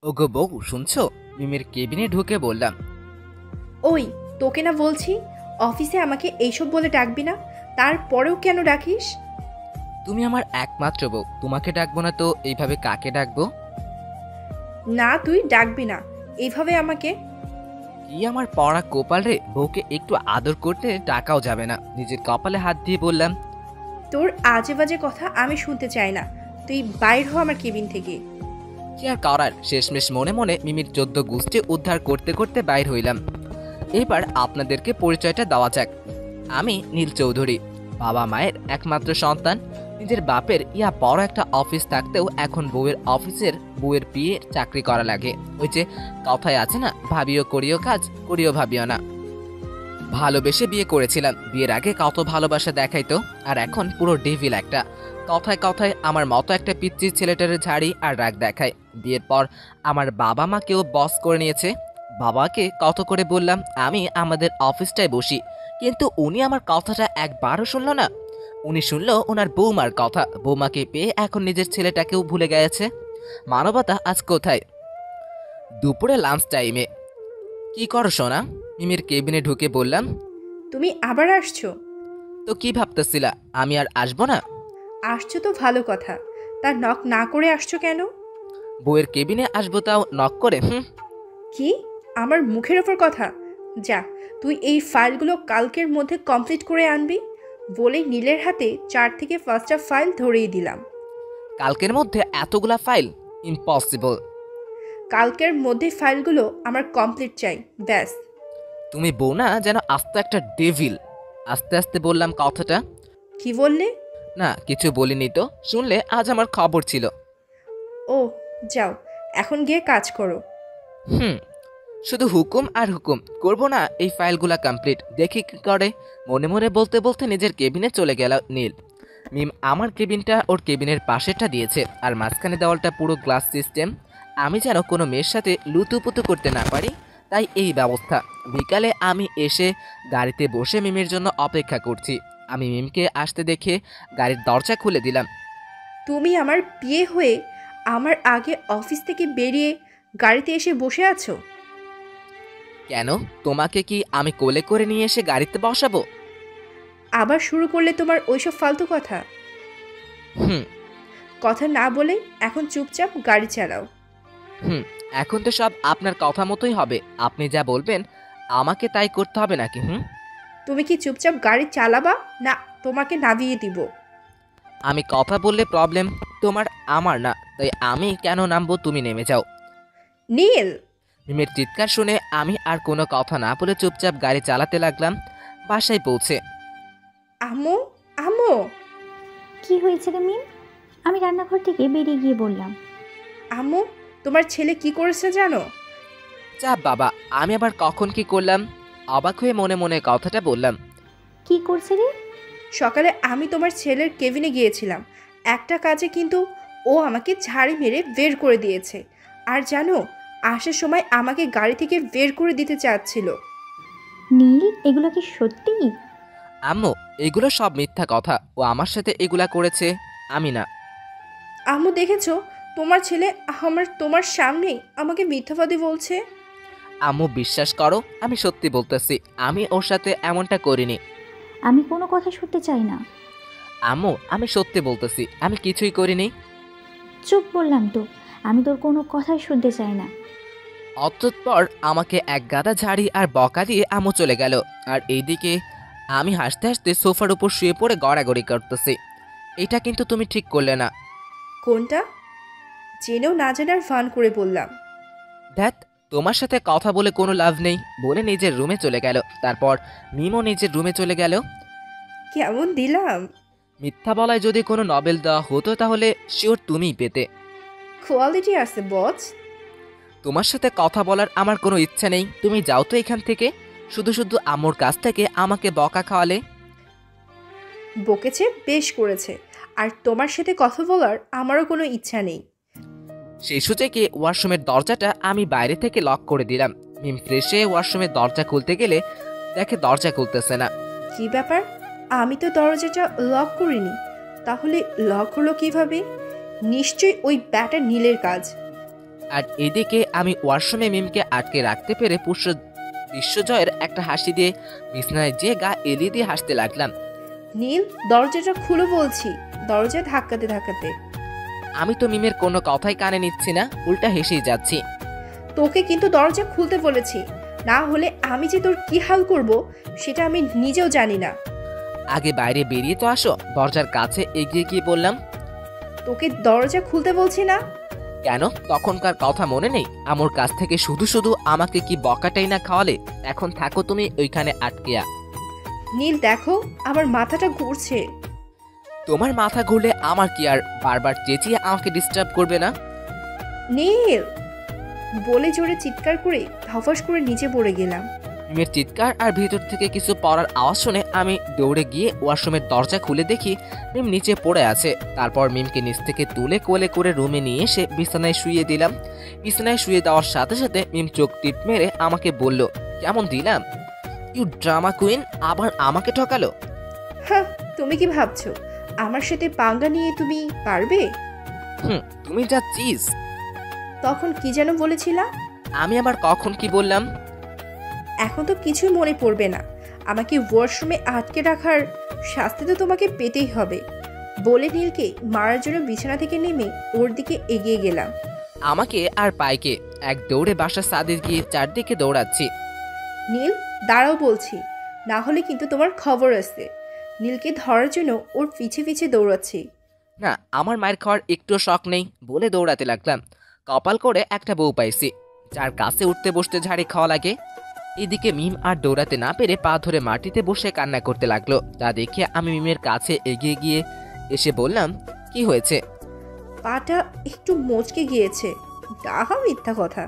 ওগো বউ, শুনছো? মিমির কেবিনে ঢুকে বললাম। ওই, তোকে না বলছি অফিসে আমাকে এইসব বলে ডাকবি না, তারপরেও কেন ডাকিস? তুমি আমার একমাত্র বউ, তোমাকে ডাকবো না তো এইভাবে কাকে ডাকবো? না, তুই ডাকবি না এইভাবে আমাকে। কি আমার পড়া কপাল রে, বউকে একটু আদর করতে ডাকাও যাবে না। নিজের কপালে হাত দিয়ে বললাম। তোর আজে বাজে কথা আমি শুনতে চাই না, তুই বাইর হ আমার কেবিন থেকে। কি আর করার, শেষমেশ মনে মনে মিমির 14 গোষ্ঠী উদ্ধার করতে করতে বাইর হইলাম। এবার আপনাদেরকে পরিচয়টা দেওয়া যাক। আমি নীল চৌধুরী, বাবা মায়ের একমাত্র সন্তান। নিজের বাপের বড় একটা অফিস থাকতেও এখন বউয়ের বিয়ের চাকরি করা লাগে। ওই যে কথায় আছে না, ভাবিও করিও কাজ, করিও ভাবিও না। ভালোবেসে বিয়ে করেছিলাম, বিয়ের আগে কত ভালোবাসা দেখাইতো, আর এখন পুরো ডেভিল একটা। কথায় কথায় আমার মতো একটা পিচ্চি ছেলেটার ঝাড়ি আর রাগ দেখায়। বিয়ের পর আমার বাবা মাকেও বস করে নিয়েছে। বাবাকে কত করে বললাম আমি আমাদের অফিসটায় বসি, কিন্তু উনি আমার কথাটা একবারও শুনলো না। উনি শুনলো ওনার বৌমার কথা, বৌমাকে পেয়ে এখন নিজের ছেলেটাকেও ভুলে গেছে। মানবতা আজ কোথায়? দুপুরে লাঞ্চ টাইমে। কি করো সোনা? মিমির কেবিনে ঢুকে বললাম। তুমি আবার আসছো? তো কি ভাবতেছিলা আমি আর আসবো না? আসছো তো ভালো কথা, তার নক না করে আসছো কেন? বউয়ের কেবিনে আসবো তাও নক করে? হুম। কি? আমার মুখের ওপর কথা? যা, তুই এই ফাইলগুলো কালকের মধ্যে কমপ্লিট করে আনবি বলেই নীলের হাতে 4 থেকে 5টা ফাইল ধরিয়ে দিলাম। কালকের মধ্যে এতগুলা ফাইল? ইম্পসিবল। কালকের মধ্যে ফাইলগুলো আমার কমপ্লিট চাই, ব্যাস। তুমি বউ না যেন আস্তে একটা ডেভিল। আস্তে আস্তে বললাম কথাটা। কি বললে? না কিছু বলিনি তো, শুনলে আজ আমার খবর ছিল। ও, যাও, এখন গিয়ে কাজ করো। হুম। শুধু হুকুম আর হুকুম, করবো না এই ফাইলগুলা কমপ্লিট, দেখি কি করে। মনে মনে বলতে বলতে নিজের কেবিনে চলে গেল নীল। মিম আমার কেবিনটা ওর কেবিনের পাশেরটা দিয়েছে, আর মাঝখানে দেওয়ালটা পুরো গ্লাস সিস্টেম। আমি যেন কোনো মেয়ের সাথে লুতুপুতু করতে না পারি, তাই এই ব্যবস্থা। বিকালে আমি এসে গাড়িতে বসে মিমের জন্য অপেক্ষা করছি। আমি মিমকে আসতে দেখে গাড়ির দরজা খুলে দিলাম। তুমি আমার বিয়ে হয়ে আমার আগে অফিস থেকে বেরিয়ে গাড়িতে এসে বসে আছো? কেন, তোমাকে কি আমি কোলে করে নিয়ে এসে গাড়িতে বসাবো? আবার শুরু করলে তোমার ওইসব ফালতু কথা। হুম। কথা না বলে এখন চুপচাপ গাড়ি চালাও। হুম। এখন তো সব আপনার কথা মতোই হবে, আপনি যা বলবেন আমাকে তাই করতে হবে নাকি? হুম। তুমি কি চুপচাপ গাড়ি চালাবা, না তোমাকে নামিয়ে দিব? আমি কথা বললে প্রবলেম তোমার, আমার না, তাই আমি কেন নামবো, তুমি নেমে যাও। নীল! মিমের চিৎকার শুনে আমি আর কোনো কথা না বলে চুপচাপ গাড়ি চালাতে লাগলাম। বাসায় পৌঁছে আম্মু! আম্মু! কি হয়েছে রে মিম? আমি রান্নাঘর থেকে বেরিয়ে গিয়ে বললাম। আম্মু, তোমার ছেলে কি করেছে জানো? চাপ বাবা, আমি আবার কখন কি করলাম? অবাক হয়ে মনে মনে কথাটা বললাম। কি করছে রে? সকালে আমি তোমার ছেলের কেবিনে গিয়েছিলাম একটা কাজে, কিন্তু ও আমাকে ঝাড়ি মেরে বের করে দিয়েছে। আর জানো, আসার সময় আমাকে গাড়ি থেকে বের করে দিতে চাচ্ছিল। নীল, এগুলো কি সত্যি? আম্মু, এগুলো সব মিথ্যা কথা, ও আমার সাথে এগুলা করেছে, আমি না। আম্মু দেখেছো, তোমার ছেলে তোমার সামনেই আমাকে মিথ্যাবাদী বলছে। আম্মু বিশ্বাস করো, আমি সত্যি বলতেছি, আমি ওর সাথে এমনটা করিনি। আমি কোনো কথা শুনতে চাই না। আম্মু আমি সত্যি বলতেছি, আমি কিছুই করিনি। চুপ বললাম তো, আমি তোর কোনো কথাই শুনতে চাই না। অতঃপর আমাকে এক গাদা ঝাড়ি আর বকা দিয়ে আম্মু চলে গেল। আর এইদিকে আমি হাসতে হাসতে সোফার উপর শুয়ে পড়ে গড়াগড়ি করতেছি। এটা কিন্তু তুমি ঠিক করলে না। কোনটা? জেনেও না জানার ভান করে বললাম। ধ্যাত, তোমার সাথে কথা বলে কোনো লাভ নেই বলে নিজের রুমে চলে গেল। তারপর মিমও নিজের রুমে চলে গেল। কেমন দিলাম? মিথ্যা বলায় যদি কোনো নবেল দেওয়া হতো তাহলে শিওর তুমিই পেতে। কোয়ালিটি আছে বস। তোমার সাথে কথা বলার আমার কোনো ইচ্ছা নেই, তুমি যাও তো এখান থেকে। শুধু শুধু আম্মুর কাছ থেকে আমাকে বকা খাওয়ালে। বকেছে, বেশ করেছে। আর তোমার সাথে কথা বলার আমারও কোনো ইচ্ছা নেই। সেই সুযোগে ওয়াশরুমের দরজাটা আমি বাইরে থেকে লক করে দিলাম। মিম ফ্রেশ হয়ে ওয়াশরুমের দরজা খুলতে গেলে দেখে দরজা খুলতেছে না। কি ব্যাপার? আমি তো দরজাটা লক করিনি, তাহলে লক হলো কিভাবে? নিশ্চয়ই ওই ব্যাটা নীলের কাজ। আর এদিকে আমি ওয়াশরুমে মিমকে আটকে রাখতে পেরে বিশ্বজয়ের একটা হাসি দিয়ে বিছানায় যেয়ে গা এলিয়ে দিয়ে হাসতে লাগলাম। নীল, দরজাটা খুলে বলছি। দরজা ধাক্কাতে ধাক্কাতে। আমি তো মিমের কোনো কথাই কানে নিচ্ছি না, উল্টা হেসেই যাচ্ছি। তোকে কিন্তু দরজা খুলতে বলেছি, না হলে আমি যে তোর কি হাল করব সেটা আমি নিজেও জানি না। আগে বাইরে বেরিয়ে তো আসো। দরজার কাছে এগিয়ে গিয়ে বললাম। তোকে দরজা খুলতে বলছি না? কেন, তখনকার কথা মনে নেই? আমার কাছ থেকে শুধু শুধু আমাকে কি বকাটাই না খাওয়ালে? এখন থাকো তুমি ওইখানে আটকেয়া। নীল দেখো, আমার মাথাটা ঘুরছে। তোমার মাথা ঘুরলে আমার কি আর বারবার চেঁচিয়ে আমাকে ডিস্টার্ব করবে না? নীল বলে জোরে চিৎকার করে ধফাস করে নিচে পড়ে গেলাম। মিমের চিৎকার আর ভিতর থেকে কিছু পড়ার আওয়াজ শুনে আমি দৌড়ে গিয়ে ওয়াশরুমের দরজা খুলে দেখি মিম নিচে পড়ে আছে। তারপর মিমকে নিচ থেকে তুলে কোলে করে রুমে নিয়ে এসে বিছানায় শুইয়ে দিলাম। বিছানায় শুয়ে দেওয়ার সাথে সাথে মিম চোখ টিপ মেরে আমাকে বলল, কেমন দিলাম? ইউ ড্রামা কুইন, আবার আমাকে ঠকালো। হ্যাঁ, তুমি কি ভাবছো আমার সাথে পাঙ্গা নিয়ে তুমি পারবে? তুমি যা চিজ। তখন কি যেন বলেছিলা? আমি আবার কখন কি বললাম? এখন তো কিছুই মনে পড়বে না। আমাকে ওয়াশরুমে আটকে রাখার শাস্তি তো তোমাকে পেতেই হবে। বলে নীলকে মারার জন্য বিছানা থেকে নেমে ওর দিকে এগিয়ে গেলাম। আমাকে আর পাইকে এক দৌড়ে বাসার ছাদে গিয়ে চারদিকে দৌড়াচ্ছি। নীল দাঁড়াও বলছি, না হলে কিন্তু তোমার খবর আছে। নীলকে ধরার জন্য ওর পিছে পিছে দৌড়াচ্ছি। না, আমার মায়ের খাওয়ার একটু শখ নেই বলে দৌড়াতে লাগলাম। কপাল করে একটা বউ পাইছি যার কাছে উঠতে বসতে ঝাড়ি খাওয়া লাগে। এদিকে মিম আর দৌড়াতে না পেরে পা ধরে মাটিতে বসে কান্না করতে লাগলো। তা দেখে আমি মিমের কাছে এগিয়ে গিয়ে এসে বললাম, কি হয়েছে? পাটা একটু মচকে গিয়েছে। ডাহা মিথ্যা কথা।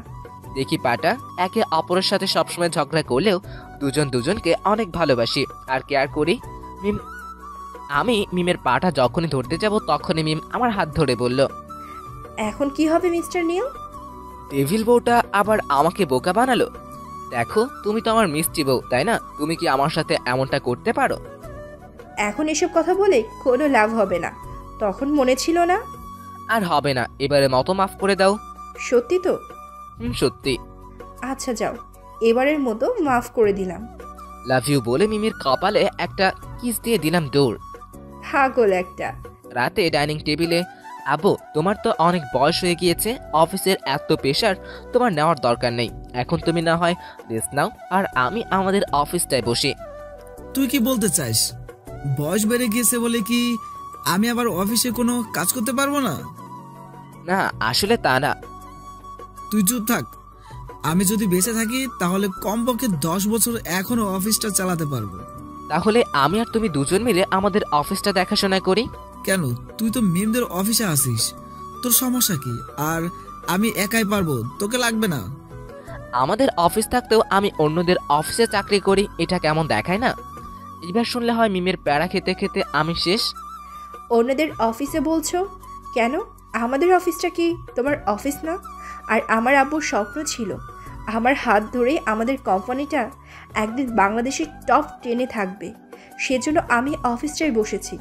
দেখি পাটা। একে অপরের সাথে সবসময় ঝগড়া করলেও দুজন দুজনকে অনেক ভালোবাসি আর কেয়ার করি। আমি মিমের পাটা যখনই ধরতে যাব তখনই মিম আমার হাত ধরে বলল, এখন কি হবে মিস্টার নীল? ডেভিল বউটা আবার আমাকে বোকা বানালো। দেখো, তুমি তো আমার মিষ্টি বউ, তাই না? তুমি কি আমার সাথে এমনটা করতে পারো? এখন এসব কথা বলে কোনো লাভ হবে না। তখন মনে ছিল না? আর হবে না, এবারে মতো মাফ করে দাও। সত্যি তো? সত্যি। আচ্ছা যাও, এবারের মতো মাফ করে দিলাম। লাভ ইউ বলে মিমির কপালে একটা কিস দিয়ে দিলাম দৌড়। পাগল একটা। রাতে ডাইনিং টেবিলে, আব্বু তোমার তো অনেক বয়স হয়ে গিয়েছে, অফিসের এত প্রেশার তোমার নেওয়ার দরকার নেই। এখন তুমি না হয় রেস্ট নাও আর আমি আমাদের অফিসটায় বসি। তুই কি বলতে চাস? বয়স বেড়ে গিয়েছে বলে কি আমি আবার অফিসে কোনো কাজ করতে পারবো না? না, আসলে তা না। তুই চুপ থাক। আমি যদি বেঁচে থাকি তাহলে কমপক্ষে 10 বছর এখনো অফিসটা চালাতে পারবো। তাহলে আমি আর তুমি দুজন মিলে আমাদের অফিসটা দেখাশোনা করি। কেন? তুই তো মিমদের অফিসে আসিস, তোর সমস্যা কি? আর আমি একাই পারবো, তোকে লাগবে না। আমাদের অফিস থাকতেও আমি অন্যদের অফিসে চাকরি করি, এটা কেমন দেখায় না? এবার শুনলে হয় মিমের প্যারা খেতে খেতে আমি শেষ। অন্যদের অফিসে বলছো কেন? আমাদের অফিসটা কি তোমার অফিস না? আর আমার আব্বুর স্বপ্ন ছিল আমার হাত ধরে আমাদের কোম্পানিটা একদিন বাংলাদেশের টপ 10-এ থাকবে। সেজন্য আমি অফিসটাই বসেছি,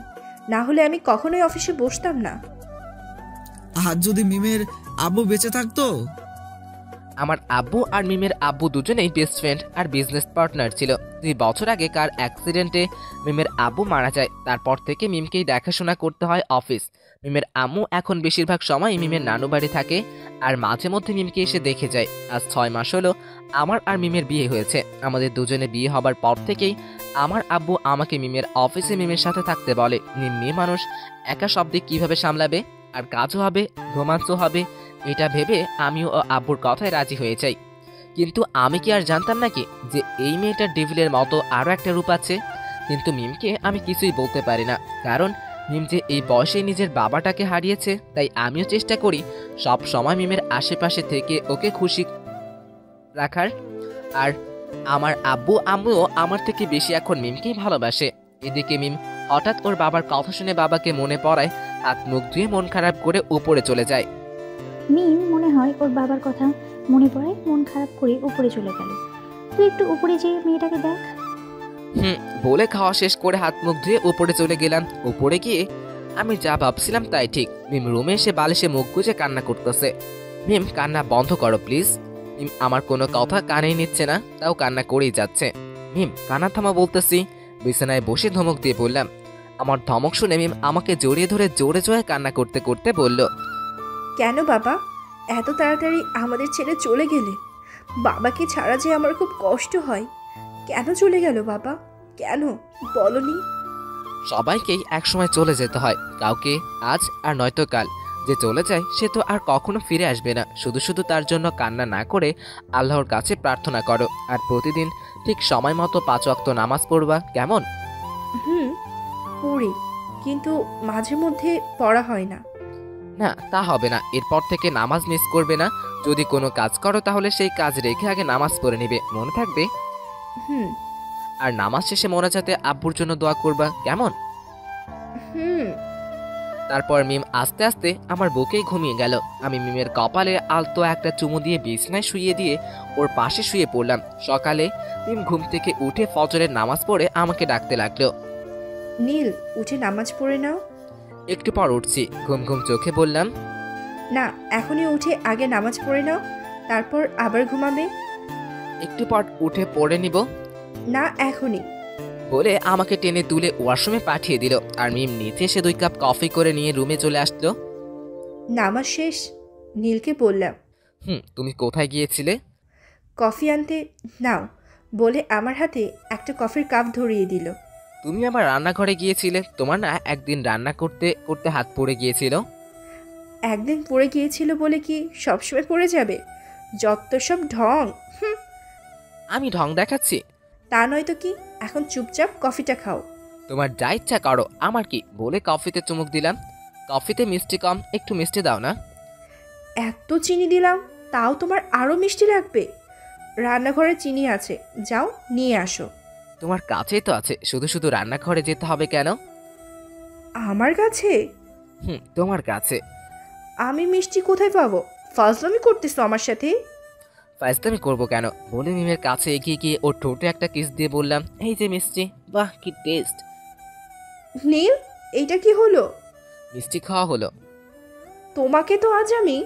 না হলে আমি কখনোই অফিসে বসতাম না। আর যদি মিমের আব্বু বেঁচে থাকতো? আমার আব্বু আর মিমের আব্বু দুজনেই বেস্ট ফ্রেন্ড আর বিজনেস পার্টনার ছিল। 2 বছর আগে কার অ্যাক্সিডেন্টে মিমের আব্বু মারা যায়। তারপর থেকে মিমকেই দেখাশোনা করতে হয় অফিস। মিমের আম্মু এখন বেশিরভাগ সময় মিমের নানু বাড়ি থাকে আর মাঝে মধ্যে মিমকে এসে দেখে যায়। আজ 6 মাস হলো আমার আর মিমের বিয়ে হয়েছে। আমাদের দুজনে বিয়ে হবার পর থেকেই আমার আব্বু আমাকে মিমের অফিসে মিমের সাথে থাকতে বলে। মিম মেয়ে মানুষ, একা সব দিক কীভাবে সামলাবে, আর কাজও হবে, রোমাঞ্চও হবে, এটা ভেবে আমিও আব্বুর কথায় রাজি হয়ে যাই। কিন্তু আমি কি আর জানতাম নাকি যে এই মেয়েটার ডেভিলের মতো আরও একটা রূপ আছে। কিন্তু মিমকে আমি কিছুই বলতে পারি না, কারণ মিম যে এই বয়সে নিজের বাবাটাকে হারিয়েছে। তাই আমিও চেষ্টা করি সব সময় মিমের আশেপাশে থেকে ওকে খুশি রাখার। আর আমার আব্বু আম্মুও আমার থেকে বেশি এখন মিমকেই ভালোবাসে। এদিকে মিম হঠাৎ ওর বাবার কথা শুনে বাবাকে মনে পড়ায় হাত মুখ ধুয়ে মন খারাপ করে উপরে চলে যায়। মিম মনে হয় ওর বাবার কথা মনে পড়ায় মন খারাপ করে উপরে চলে গেল। তুই একটু উপরে যেয়ে মেয়েটাকে দেখ। বলে খাওয়া শেষ করে হাত মুখ ধুয়ে উপরে চলে গেলাম। উপরে গিয়ে আমি যা ভাবছিলাম তাই ঠিক। মিম রুমে এসে বালিশে মুখ গুজে কান্না করতেছে। মিম কান্না বন্ধ করো প্লিজ। মিম আমার কোনো কথা কানেই নিচ্ছে না, তাও কান্না করেই যাচ্ছে। মিম কান্না থামা বলতেছি। বিছানায় বসে ধমক দিয়ে বললাম। আমার ধমক শুনে মিম আমাকে জড়িয়ে ধরে জোরে জোরে কান্না করতে করতে বলল, কেন বাবা এত তাড়াতাড়ি আমাদের ছেড়ে চলে গেলে? বাবাকে ছাড়া যে আমার খুব কষ্ট হয়। কেন চলে গেল বাবা? কেন বলনি? সবাইকেই একসময় চলে যেতে হয়, কাউকে আজ আর নয়তো কাল। যে চলে যায় সে তো আর কখনো ফিরে আসবে না। শুধু শুধু তার জন্য কান্না না করে আল্লাহর কাছে প্রার্থনা করো, আর প্রতিদিন ঠিক সময় মতো 5 ওয়াক্ত নামাজ পড়বা, কেমন? হুম, পড়ি, কিন্তু মাঝে মধ্যে পড়া হয় না। না তা হবে না, এরপর থেকে নামাজ মিস করবে না। যদি কোনো কাজ করো তাহলে সেই কাজ রেখে আগে নামাজ পড়ে নিবে, মনে থাকবে? হুম আর নামাজ শেষে মোনাজাতে আব্বুর জন্য দোয়া করবা, কেমন? হুম। তারপর মিম আস্তে আস্তে আমার বুকেই ঘুমিয়ে গেল। আমি মিমের কপালে আলতো একটা চুমু দিয়ে বিছানায় শুইয়ে দিয়ে ওর পাশে শুয়ে পড়লাম। সকালে মিম ঘুম থেকে উঠে ফজরের নামাজ পড়ে আমাকে ডাকতে লাগলো। নীল, উঠে নামাজ পড়ে নাও। একটু পর উঠছি, ঘুম ঘুম চোখে বললাম, না, এখনই উঠে আগে নামাজ পড়ে নাও, তারপর আবার ঘুমাবে। একটু পর উঠে পড়ে নিব না, এখনই। বলে আমাকে টেনে তুলে ওয়াশরুমে পাঠিয়ে দিল। আর মিম নিচে এসে 2 কাপ কফি করে নিয়ে রুমে চলে আসলো। নামাজ শেষ। নীলকে বললাম, তুমি কোথায় গিয়েছিলে? কফি আনতে। নাও বলে আমার হাতে একটা কফির কাপ ধরিয়ে দিল। তুমি আমার রান্নাঘরে গিয়েছিলে, তোমার না একদিন রান্না করতে করতে হাত পড়ে গিয়েছিল? একদিন পড়ে গিয়েছিল বলে কি সবসময় পড়ে যাবে? যত সব ঢং। হুম। আমি ঢং দেখাচ্ছি? তা নয়তো কি, এখন চুপচাপ কফিটা খাও। তোমার যা ইচ্ছা করো, আমার কি, বলে কফিতে চুমুক দিলাম। কফিতে মিষ্টি কম, একটু মিষ্টি দাও না। এত চিনি দিলাম, তাও তোমার আরও মিষ্টি লাগবে? রান্নাঘরে চিনি আছে, যাও নিয়ে আসো। তোমার কাছেই তো আছে, শুধু শুধু রান্নাঘরে যেতে হবে কেন? আমার কাছে? তোমার কাছে। আমি মিষ্টি কোথায় পাবো? ফাজলামি করতেছো আমার সাথে? ফাইজলামি করবো কেন, বলে মিমের কাছে এগিয়ে গিয়ে ওর ঠোঁটে একটা কিস দিয়ে বললাম, এই যে মিষ্টি, বাহ কি টেস্ট। নীল, এইটা কি হলো? মিষ্টি খাওয়া হলো। তোমাকে তো আজ আমি।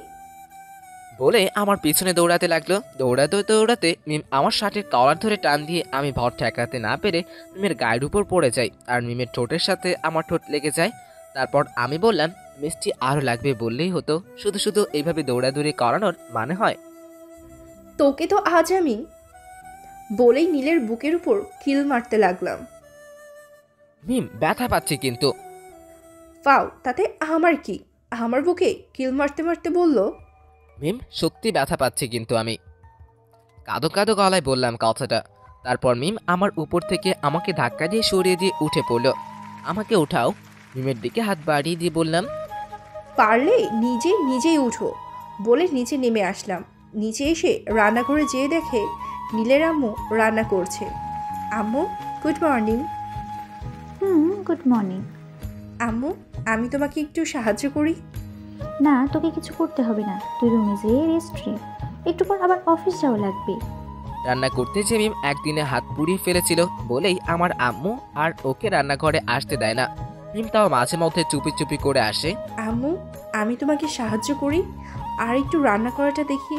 বলে আমার পিছনে দৌড়াতে লাগলো। দৌড়াতে দৌড়াতে মিম আমার শার্টের কলার ধরে টান দিয়ে আমি ভর ঠেকাতে না পেরে মিমের গায়ের উপর পড়ে যাই, আর মিমের ঠোঁটের সাথে আমার ঠোঁট লেগে যায়। তারপর আমি বললাম, মিষ্টি আরও লাগবে বললেই হতো, শুধু শুধু এইভাবে দৌড়াদৌড়ি করানোর মানে হয়? তোকে তো আজ আমি, বলেই নীলের বুকের উপর কিল মারতে লাগলাম। মিম ব্যথা পাচ্ছি কিন্তু। পাও, তাতে আমার কি? আমার বুকে কিল মারতে মারতে বলল, মিম সত্যি ব্যথা পাচ্ছি কিন্তু আমি। কাঁদো কাঁদো গলায় বললাম কথাটা। তারপর মিম আমার উপর থেকে আমাকে ধাক্কা দিয়ে সরিয়ে দিয়ে উঠে পড়লো। আমাকে উঠাও। মিমের দিকে হাত বাড়িয়ে দিয়ে বললাম, পারলে নিজেই উঠো। বলে নিচে নেমে আসলাম। নিচে এসে রান্নাঘরে যেয়ে দেখে নীলের আম্মু রান্না করছে। আম্মু, গুড মর্নিং। Good morning. আম্মু, আমি তোমাকে একটু সাহায্য করি? না, তোকে কিছু করতে হবে না, তুই রুমে যেয়ে রেস্ট নে, একটু পর আবার অফিস যাওয়া লাগবে। রান্না করতে যে মিম একদিনে হাত পুড়িয়ে ফেলেছিল বলেই আমার আম্মু আর ওকে রান্নাঘরে আসতে দেয় না। মিম তাও মাঝে মধ্যে চুপি চুপি করে আসে। আম্মু, আমি তোমাকে সাহায্য করি, আর একটু রান্না করাটা দেখি।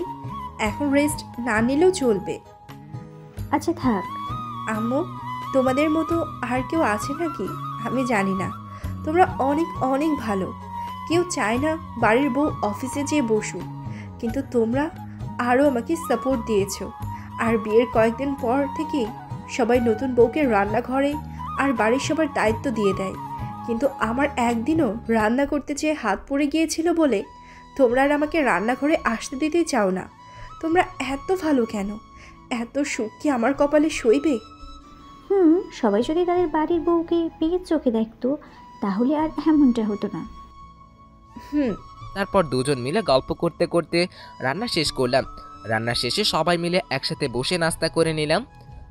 এখন রেস্ট না নিলেও চলবে। আচ্ছা থাক। আম্মু, তোমাদের মতো আর কেউ আছে নাকি? আমি জানি না, তোমরা অনেক অনেক ভালো। কেউ চায় না বাড়ির বউ অফিসে যেয়ে বসুক, কিন্তু তোমরা আরও আমাকে সাপোর্ট দিয়েছো। আর বিয়ের কয়েকদিন পর থেকেই সবাই নতুন বউকে রান্নাঘরে আর বাড়ির সবার দায়িত্ব দিয়ে দেয়, কিন্তু আমার একদিনও রান্না করতে চেয়ে হাত পড়ে গিয়েছিল বলে তোমরা আর আমাকে রান্নাঘরে আসতে দিতেই চাও না। তোমরা এত ভালো কেন? এত সুখ কি আমার কপালে সইবে? সবাই যদি তাদের বাড়ির বউকে বিয়ের চোখে দেখতো তাহলে আর এমনটা হতো না। তারপর দুজন মিলে গল্প করতে করতে রান্না শেষ করলাম। রান্না শেষে সবাই মিলে একসাথে বসে নাস্তা করে নিলাম।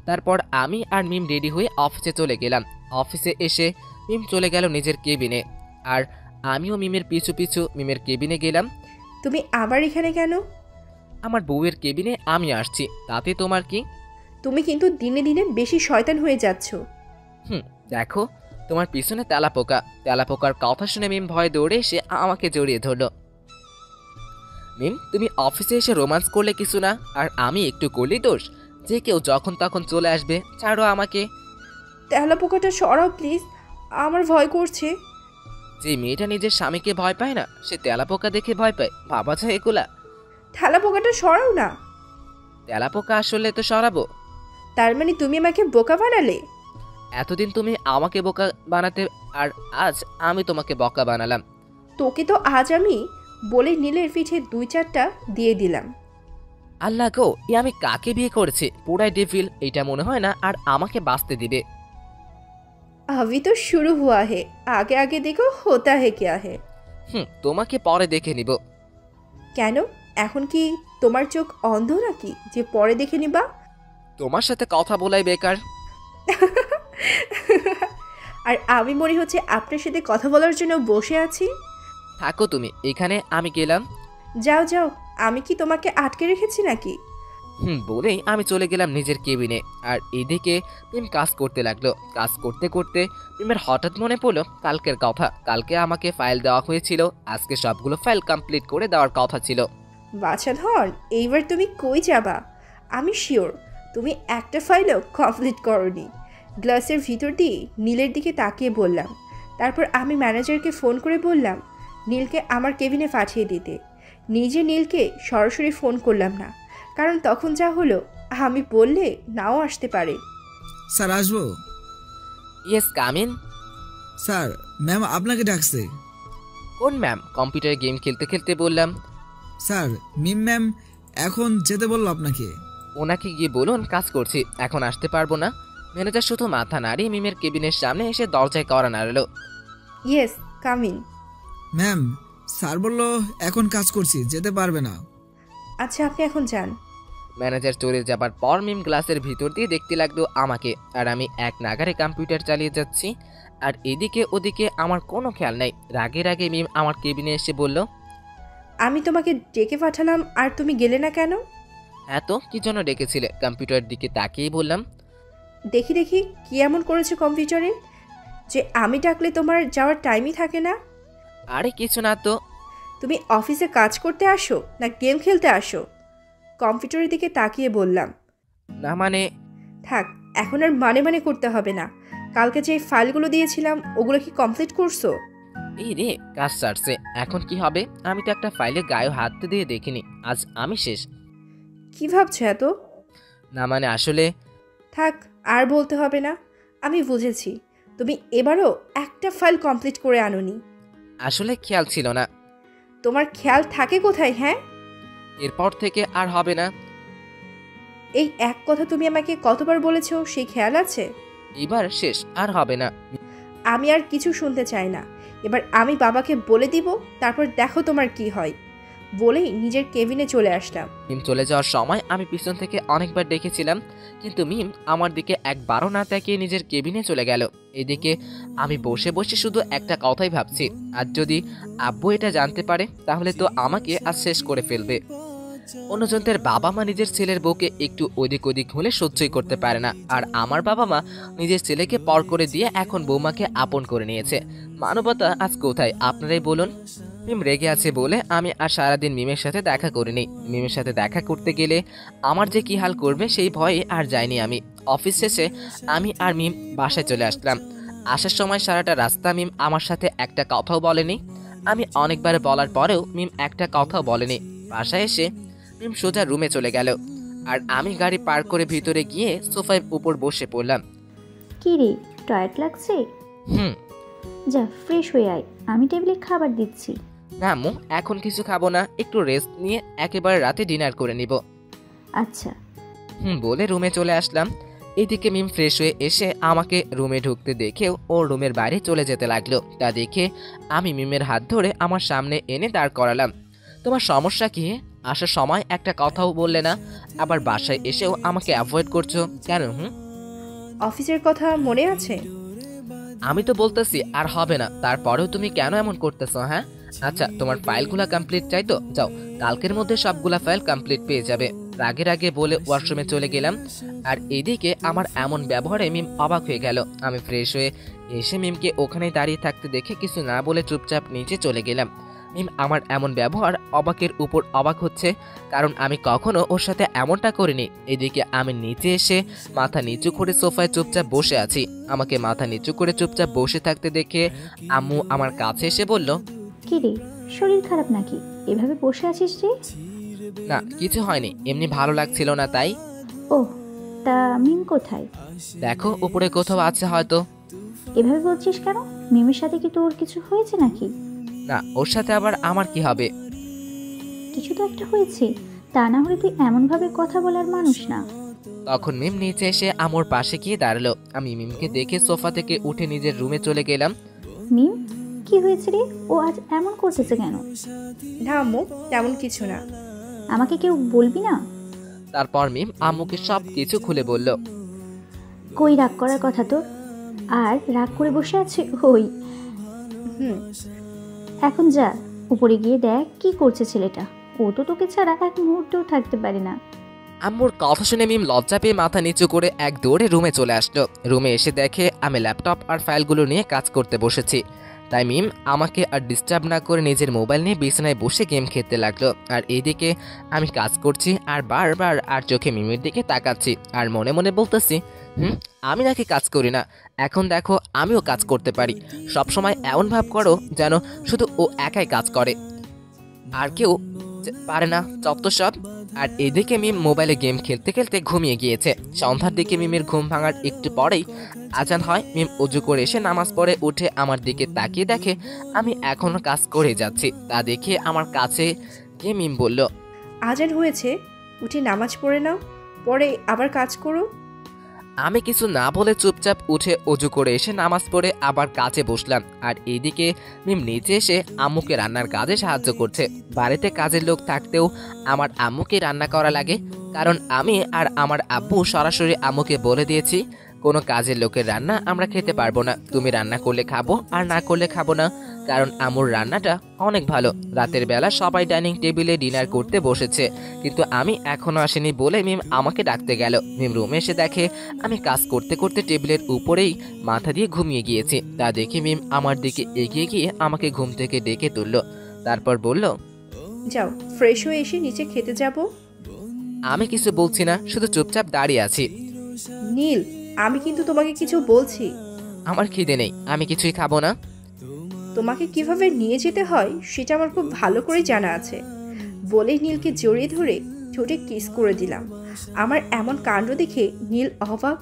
তারপর আমি আর মিম রেডি হয়ে অফিসে চলে গেলাম। অফিসে এসে মিম চলে গেল নিজের কেবিনে, আর আমিও মিমের পিছু পিছু মিমের কেবিনে গেলাম। তুমি আবার এখানে কেন? আমার বউয়ের কেবিনে আমি আসছি, তাতে তোমার কি? তুমি কিন্তু দিনে দিনে বেশি শয়তান হয়ে যাচ্ছ। দেখো, তোমার পিছনে তেলাপোকা। তেলাপোকার কথা শুনে মিম ভয় দৌড়ে এসে আমাকে জড়িয়ে ধরল। মিম, তুমি অফিসে এসে রোমান্স করলে কিছু না, আর আমি একটু করলেই দোষ? যে কেউ যখন তখন চলে আসবে, ছাড়ো আমাকে। তেলাপোকাটা সরাও প্লিজ, আমার ভয় করছে। যে মেয়েটা নিজের স্বামীকে ভয় পায় না, সে তেলাপোকা দেখে ভয় পায়? বাবা যা এগুলা। তেলাপোকাটা সরাও না। তেলাপোকা আসলে তো সরাবো। তার মানে তুমি আমাকে বোকা বানালে? এতদিন তুমি আমাকে বোকা বানাতে, আর আজ আমি তোমাকে বোকা বানালাম। তোকে তো আজ আমি বলে নীলের পিঠে 2-4টা দিয়ে দিলাম। আল্লাহ গো, আমি কাকে বিয়ে করেছি? পুরাই ডেভিল। এটা মনে হয় না আর আমাকে বাঁচতে দিবে। अभी तो शुरू हुआ है, आगे आगे देखो होता है क्या है। তোমাকে পরে দেখে নিব। কেন, এখন কি তোমার চোখ অন্ধ নাকি যে পরে দেখে নিবা? তোমার সাথে কথা বলাই বেকার। আর আমি মনে হচ্ছে আপনার সাথে কথা বলার জন্য বসে আছি। থাকো তুমি এখানে, আমি গেলাম। যাও যাও, আমি কি তোমাকে আটকে রেখেছি নাকি? বলেই আমি চলে গেলাম নিজের কেবিনে। আর এদিকে মিম কাজ করতে লাগলো। কাজ করতে করতে মিমের হঠাৎ মনে পড়লো কালকের কথা। কালকে আমাকে ফাইল দেওয়া হয়েছিল, আজকে সবগুলো ফাইল কমপ্লিট করে দেওয়ার কথা ছিল। বাছা ধন, এইবার তুমি কই যাবা? আমি শিওর তুমি একটা ফাইলও কমপ্লিট করনি। গ্লাসের ভিতর দিয়ে নীলের দিকে তাকিয়ে বললাম। তারপর আমি ম্যানেজারকে ফোন করে বললাম নীলকে আমার কেবিনে পাঠিয়ে দিতে। নিজে নীলকে সরাসরি ফোন করলাম না, কারণ তখন যা হলো আমি বললে নাও আসতে পারে। স্যার আসবো? Yes, come in. স্যার, ম্যাম আপনাকে ডাকছে। কোন ম্যাম? কম্পিউটারে গেম খেলতে খেলতে বললাম। স্যার, মিম ম্যাম এখন যেতে বললো আপনাকে। ওনাকে গিয়ে বলুন কাজ করছি, এখন আসতে পারবো না। ম্যানেজার শুধু মাথা নাড়িয়ে মিমের কেবিনের সামনে এসে দরজায় কড়া নাড়ালো। Yes, come in. ম্যাম, স্যার বললো এখন কাজ করছি, যেতে পারবে না। আচ্ছা, আপনি এখন যান। ম্যানেজার চলে যাবার পর মিম গ্লাসের ভিতর দিয়ে দেখতে লাগলো আমাকে, আর আমি এক নাগারে কম্পিউটার চালিয়ে যাচ্ছি। আর এদিকে ওদিকে আমার কোনো খেয়াল নাই। রাগে রাগে মিম আমার কেবিনে এসে বলল, আমি তোমাকে ডেকে পাঠালাম আর তুমি গেলে না কেন? এত কি জন্য ডেকেছিলে? কম্পিউটারের দিকে তাকিয়ে বললাম। দেখি দেখি কি এমন করেছো কম্পিউটারে যে আমি ডাকলে তোমার যাওয়ার টাইমই থাকে না? আরে কিছু না তো। তুমি অফিসে কাজ করতে আসো না গেম খেলতে আসো? কম্পিউটারের দিকে তাকিয়ে বললাম। না মানে? থাক, এখন আর মানে মানে করতে হবে না। কালকে যে ফাইলগুলো দিয়েছিলাম ওগুলো কি কমপ্লিট করছো? এই রে, কাজ ছাড়ছে। এখন কি হবে? আমি তো একটা ফাইলে গায়ে হাত দিয়ে দেখিনি। আজ আমি শেষ। কি ভাবছো এত? না মানে আসলে। থাক, আর বলতে হবে না, আমি বুঝেছি। তুমি এবারও একটা ফাইল কমপ্লিট করে আনোনি। আসলে খেয়াল ছিল না। তোমার খেয়াল থাকে কোথায়? হ্যাঁ, এরপর থেকে আর হবে না। এই এক কথা তুমি আমাকে কতবার বলেছো সেই খেয়াল আছে? এবার শেষ, আর হবে না। আমি আর কিছু শুনতে চাই না। এবার আমি বাবাকে বলে দিব, তারপর দেখো তোমার কি হয়। বলেই নিজের কেবিনে চলে আসলাম। মিম চলে যাওয়ার সময় আমি পিছন থেকে অনেকবার দেখেছিলাম, কিন্তু মিম আমার দিকে একবারও না তাকিয়ে নিজের কেবিনে চলে গেল। এদিকে আমি বসে বসে শুধু একটা কথাই ভাবছি, আর যদি আব্বু এটা জানতে পারে তাহলে তো আমাকে আজ শেষ করে ফেলবে। অন্যজনদের বাবা মা নিজের ছেলের বউকে একটু ওদিক ওদিক হলে সহ্যই করতে পারে না, আর আমার বাবা মা নিজের ছেলেকে পর করে দিয়ে এখন বৌমাকে আপন করে নিয়েছে। মানবতা আজ কোথায় আপনারাই বলুন। মিম রেগে আছে বলে আমি আর সারাদিন মিমের সাথে দেখা করিনি। মিমের সাথে দেখা করতে গেলে আমার যে কি হাল করবে সেই ভয়ে আর যাইনি আমি। অফিস শেষে আমি আর মিম বাসায় চলে আসলাম। আসার সময় সারাটা রাস্তা মিম আমার সাথে একটা কথাও বলেনি। আমি অনেকবার বলার পরেও মিম একটা কথাও বলেনি। বাসায় এসে মিম সোজা রুমে চলে গেল, আর আমি গাড়ি পার করে ভিতরে গিয়ে সোফার উপর বসে পড়লাম। কি রে, টায়ার্ড লাগছে? যা ফ্রেশ হয়ে আয়, আমি টেবিলে খাবার দিচ্ছি। না আম্মু, এখন কিছু খাবো না, একটু রেস্ট নিয়ে একেবারে রাতে ডিনার করে নিব। আচ্ছা। বলে রুমে চলে আসলাম। এদিকে মিম ফ্রেশ হয়ে এসে আমাকে রুমে ঢুকতে দেখেও ও রুমের বাইরে চলে যেতে লাগলো। তা দেখে আমি মিমের হাত ধরে আমার সামনে এনে দাঁড় করালাম। তোমার সমস্যা কি? আসার সময় একটা কথাও বললে না, আবার বাসায় এসেও আমাকে অ্যাভয়েড করছো কেন? অফিসের কথা মনে আছে? আমি তো বলতেছি আর হবে না, তারপরেও তুমি কেন এমন করতেছো? হ্যাঁ আচ্ছা, তোমার ফাইলগুলা কমপ্লিট চাই তো যাও, কালকের মধ্যে সবগুলা ফাইল কমপ্লিট পেয়ে যাবে। রাগে রাগে বলে ওয়াশরুমে চলে গেলাম। আর এদিকে আমার এমন ব্যবহারে মিম অবাক হয়ে গেল। আমি ফ্রেশ হয়ে এসে মিমকে ওখানে দাঁড়িয়ে থাকতে দেখে কিছু না বলে চুপচাপ নিচে চলে গেলাম। মিম আমার এমন ব্যবহার অবাকের উপর অবাক হচ্ছে, কারণ আমি কখনো ওর সাথে এমনটা করিনি। এদিকে আমি নিচে এসে মাথা নিচু করে সোফায় চুপচাপ বসে আছি। আমাকে মাথা নিচু করে চুপচাপ বসে থাকতে দেখে আম্মু আমার কাছে এসে বলল, কি রে, শরীর খারাপ নাকি? এভাবে বসে আছিস যে? না কিছু হয়নি, এমনি ভালো লাগছিল না তাই। ওহ, তা মিম কোথায়? দেখো উপরে কোথাও আছে হয়তো। এভাবে বলছিস কেন? মিমের সাথে কি তোর কিছু হয়েছে নাকি? না, ওর সাথে আবার আমার কি হবে? কিছু তো একটা হয়েছে, তা না হলে তুই এমনভাবে কথা বলার মানুষ না। তখন মিম নিচে এসে আমোর পাশে গিয়ে দাঁড়ালো। আমি মিমকে দেখে সোফা থেকে উঠে নিজের রুমে চলে গেলাম। মিম, কি হয়েছে রে? ও আজ এমন করতেছে কেন? না আম্মু, তেমন কিছু না। আমাকে কেউ বলবি না? তারপর মিম আম্মুকে সব কিছু খুলে বলল। কই রাগ করার কথা তোর? আর রাগ করে বসে আছে ওই? হুম। এখন যা, উপরে গিয়ে দেখ কি করছে ছেলেটা। ও তো তোকে ছাড়া এক মুহূর্তেও থাকতে পারে না। আম্মুর কথা শুনে মিম লজ্জা পেয়ে মাথা নিচু করে এক দৌড়ে রুমে চলে আসলো। রুমে এসে দেখে আমি ল্যাপটপ আর ফাইলগুলো নিয়ে কাজ করতে বসেছি। তাই মিম আমাকে আর ডিস্টার্ব না করে নিজের মোবাইল নিয়ে বিছানায় বসে গেম খেলতে লাগলো। আর এইদিকে আমি কাজ করছি আর বারবার আর চোখে মিমের দিকে তাকাচ্ছি আর মনে মনে বলতেছি, আমি নাকি কাজ করি না, এখন দেখো আমিও কাজ করতে পারি। সবসময় এমন ভাব করো যেন শুধু ও একাই কাজ করে, আর কেউ পারে না, যত সব। আর এদিকে মিম মোবাইলে গেম খেলতে খেলতে ঘুমিয়ে গিয়েছে। সন্ধ্যার দিকে মিমের ঘুম ভাঙার একটু পরেই আজান হয়। মিম উজু করে এসে নামাজ পড়ে উঠে আমার দিকে তাকিয়ে দেখে আমি এখনো কাজ করে যাচ্ছি। তা দেখে আমার কাছে গিয়ে মিম বলল, আজান হয়েছে, উঠে নামাজ পড়ে নাও, পরে আবার কাজ করো। আমি কিছু না বলে চুপচাপ উঠে অজু করে এসে নামাজ পড়ে আবার কাজে বসলাম। আর এইদিকে মিম নিচে এসে আম্মুকে রান্নার কাজে সাহায্য করছে। বাড়িতে কাজের লোক থাকতেও আমার আম্মুকে রান্না করা লাগে, কারণ আমি আর আমার আব্বু সরাসরি আম্মুকে বলে দিয়েছি কোনো কাজের লোকের রান্না আমরা খেতে পারবো না, তুমি রান্না করলে খাবো আর না করলে খাবো না। কারণ আম্মুর রান্নাটা অনেক ভালো। রাতের বেলা সবাই ডাইনিং টেবিলে ডিনার করতে বসেছে, কিন্তু আমি এখনো আসিনি বলে মিম আমাকে ডাকতে গেল। মিম রুমে এসে দেখে আমি কাজ করতে করতে টেবিলের উপরেই মাথা দিয়ে ঘুমিয়ে গিয়েছি। তা দেখে মিম আমার দিকে এগিয়ে গিয়ে আমাকে ঘুম থেকে ডেকে তুলল। তারপর বলল, যাও ফ্রেশ হয়ে এসে নিচে খেতে যাব। আমি কিছু বলছি না, শুধু চুপচাপ দাঁড়িয়ে আছি। নীল, আমি কিন্তু তোমাকে কিছু বলছি। আমার খিদে নেই, আমি কিছুই খাবো না। তোমাকে কিভাবে নিয়ে যেতে হয় সেটা আমার খুব ভালো করে জানা আছে। বলে নীলকে জড়িয়ে ধরে ঠোঁটে কিস করে দিলাম। আমার এমন কাণ্ড দেখে নীল অবাক,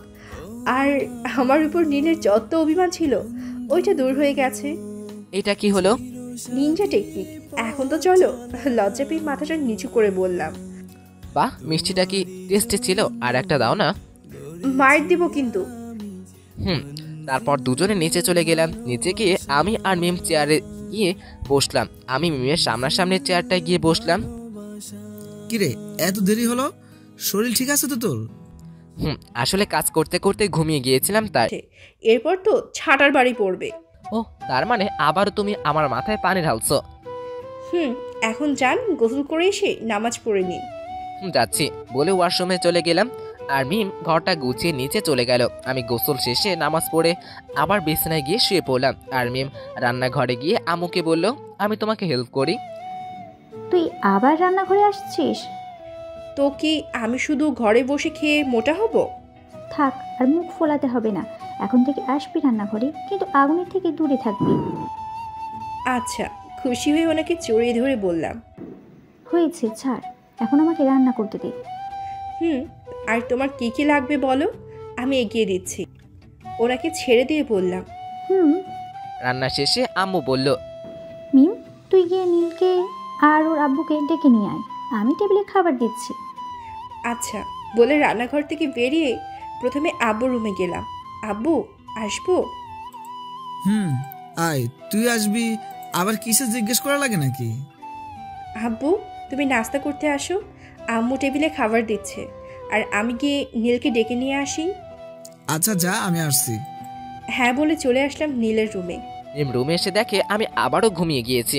আর আমার উপর নীলের যত অভিমান ছিল ওইটা দূর হয়ে গেছে। এটা কি হলো? Ninja technique. এখন তো চলো। লজ্জা পেয়ে মাথাটা নিচু করে বললাম। বাহ, মিষ্টিটা কি টেস্টি ছিল, আর একটা দাও না। মায়ের দিব কিন্তু। তারপর দুজনে নিচে চলে গেলাম। নিচে গিয়ে আমি আর মিম চেয়ারে গিয়ে বসলাম। আমি মিমের সামনাসামনি চেয়ারটায় গিয়ে বসলাম। কিরে, এত দেরি হলো? শরীর ঠিক আছে তো তোর? আসলে কাজ করতে করতে ঘুমিয়ে গিয়েছিলাম তাই। এরপর তো ছাটার বাড়ি পড়বে। ও, তার মানে আবারও তুমি আমার মাথায় পানি ঢালছো? এখন যান, গোসল করে এসে নামাজ পড়ে নিন। যাচ্ছি বলে ওয়াশরুমে চলে গেলাম। আর মিম ঘরটা গুছিয়ে নিচে চলে গেল। আমি গোসল শেষে নামাজ পড়ে আবার বিছানায় গিয়ে শুয়ে পড়লাম। আর মিম রান্নাঘরে গিয়ে আম্মুকে বলল, আমি তোমাকে হেল্প করি। তুই আবার রান্নাঘরে আসছিস? তো কি আমি শুধু ঘরে বসে খেয়ে মোটা হব? থাক, আর মুখ ফোলাতে হবে না। এখন থেকে আসবি রান্নাঘরে, কিন্তু আগুনের থেকে দূরে থাকবি। আচ্ছা, খুশি হয়ে ওনাকে জড়িয়ে ধরে বললাম। হয়েছে, ছাড়, এখন আমাকে রান্না করতে দে। আর তোমার কি কি লাগবে বলো, আমি এগিয়ে দিচ্ছি। ওনাকে ছেড়ে দিয়ে বললাম। রান্না শেষে আম্মু বলল, মিম, তুই গিয়ে নীলকে আর ওর আব্বুকে ডেকে নিয়ে আয়, আমি টেবিলে খাবার দিচ্ছি। আচ্ছা বলে রান্নাঘর থেকে বেরিয়ে প্রথমে আব্বুর রুমে গেলাম। আব্বু, আসবো? আয়, তুই আসবি আবার কিসে জিজ্ঞেস করা লাগে নাকি? আব্বু, তুমি নাস্তা করতে আসো, আম্মু টেবিলে খাবার দিচ্ছে। আর আমি গিয়ে নীলকে ডেকে নিয়ে আসি। আচ্ছা যা, আমি আসছি। হ্যাঁ বলে চলে আসলাম নীলের রুমে। রুমে এসে দেখে আমি আবারও ঘুমিয়ে গিয়েছি।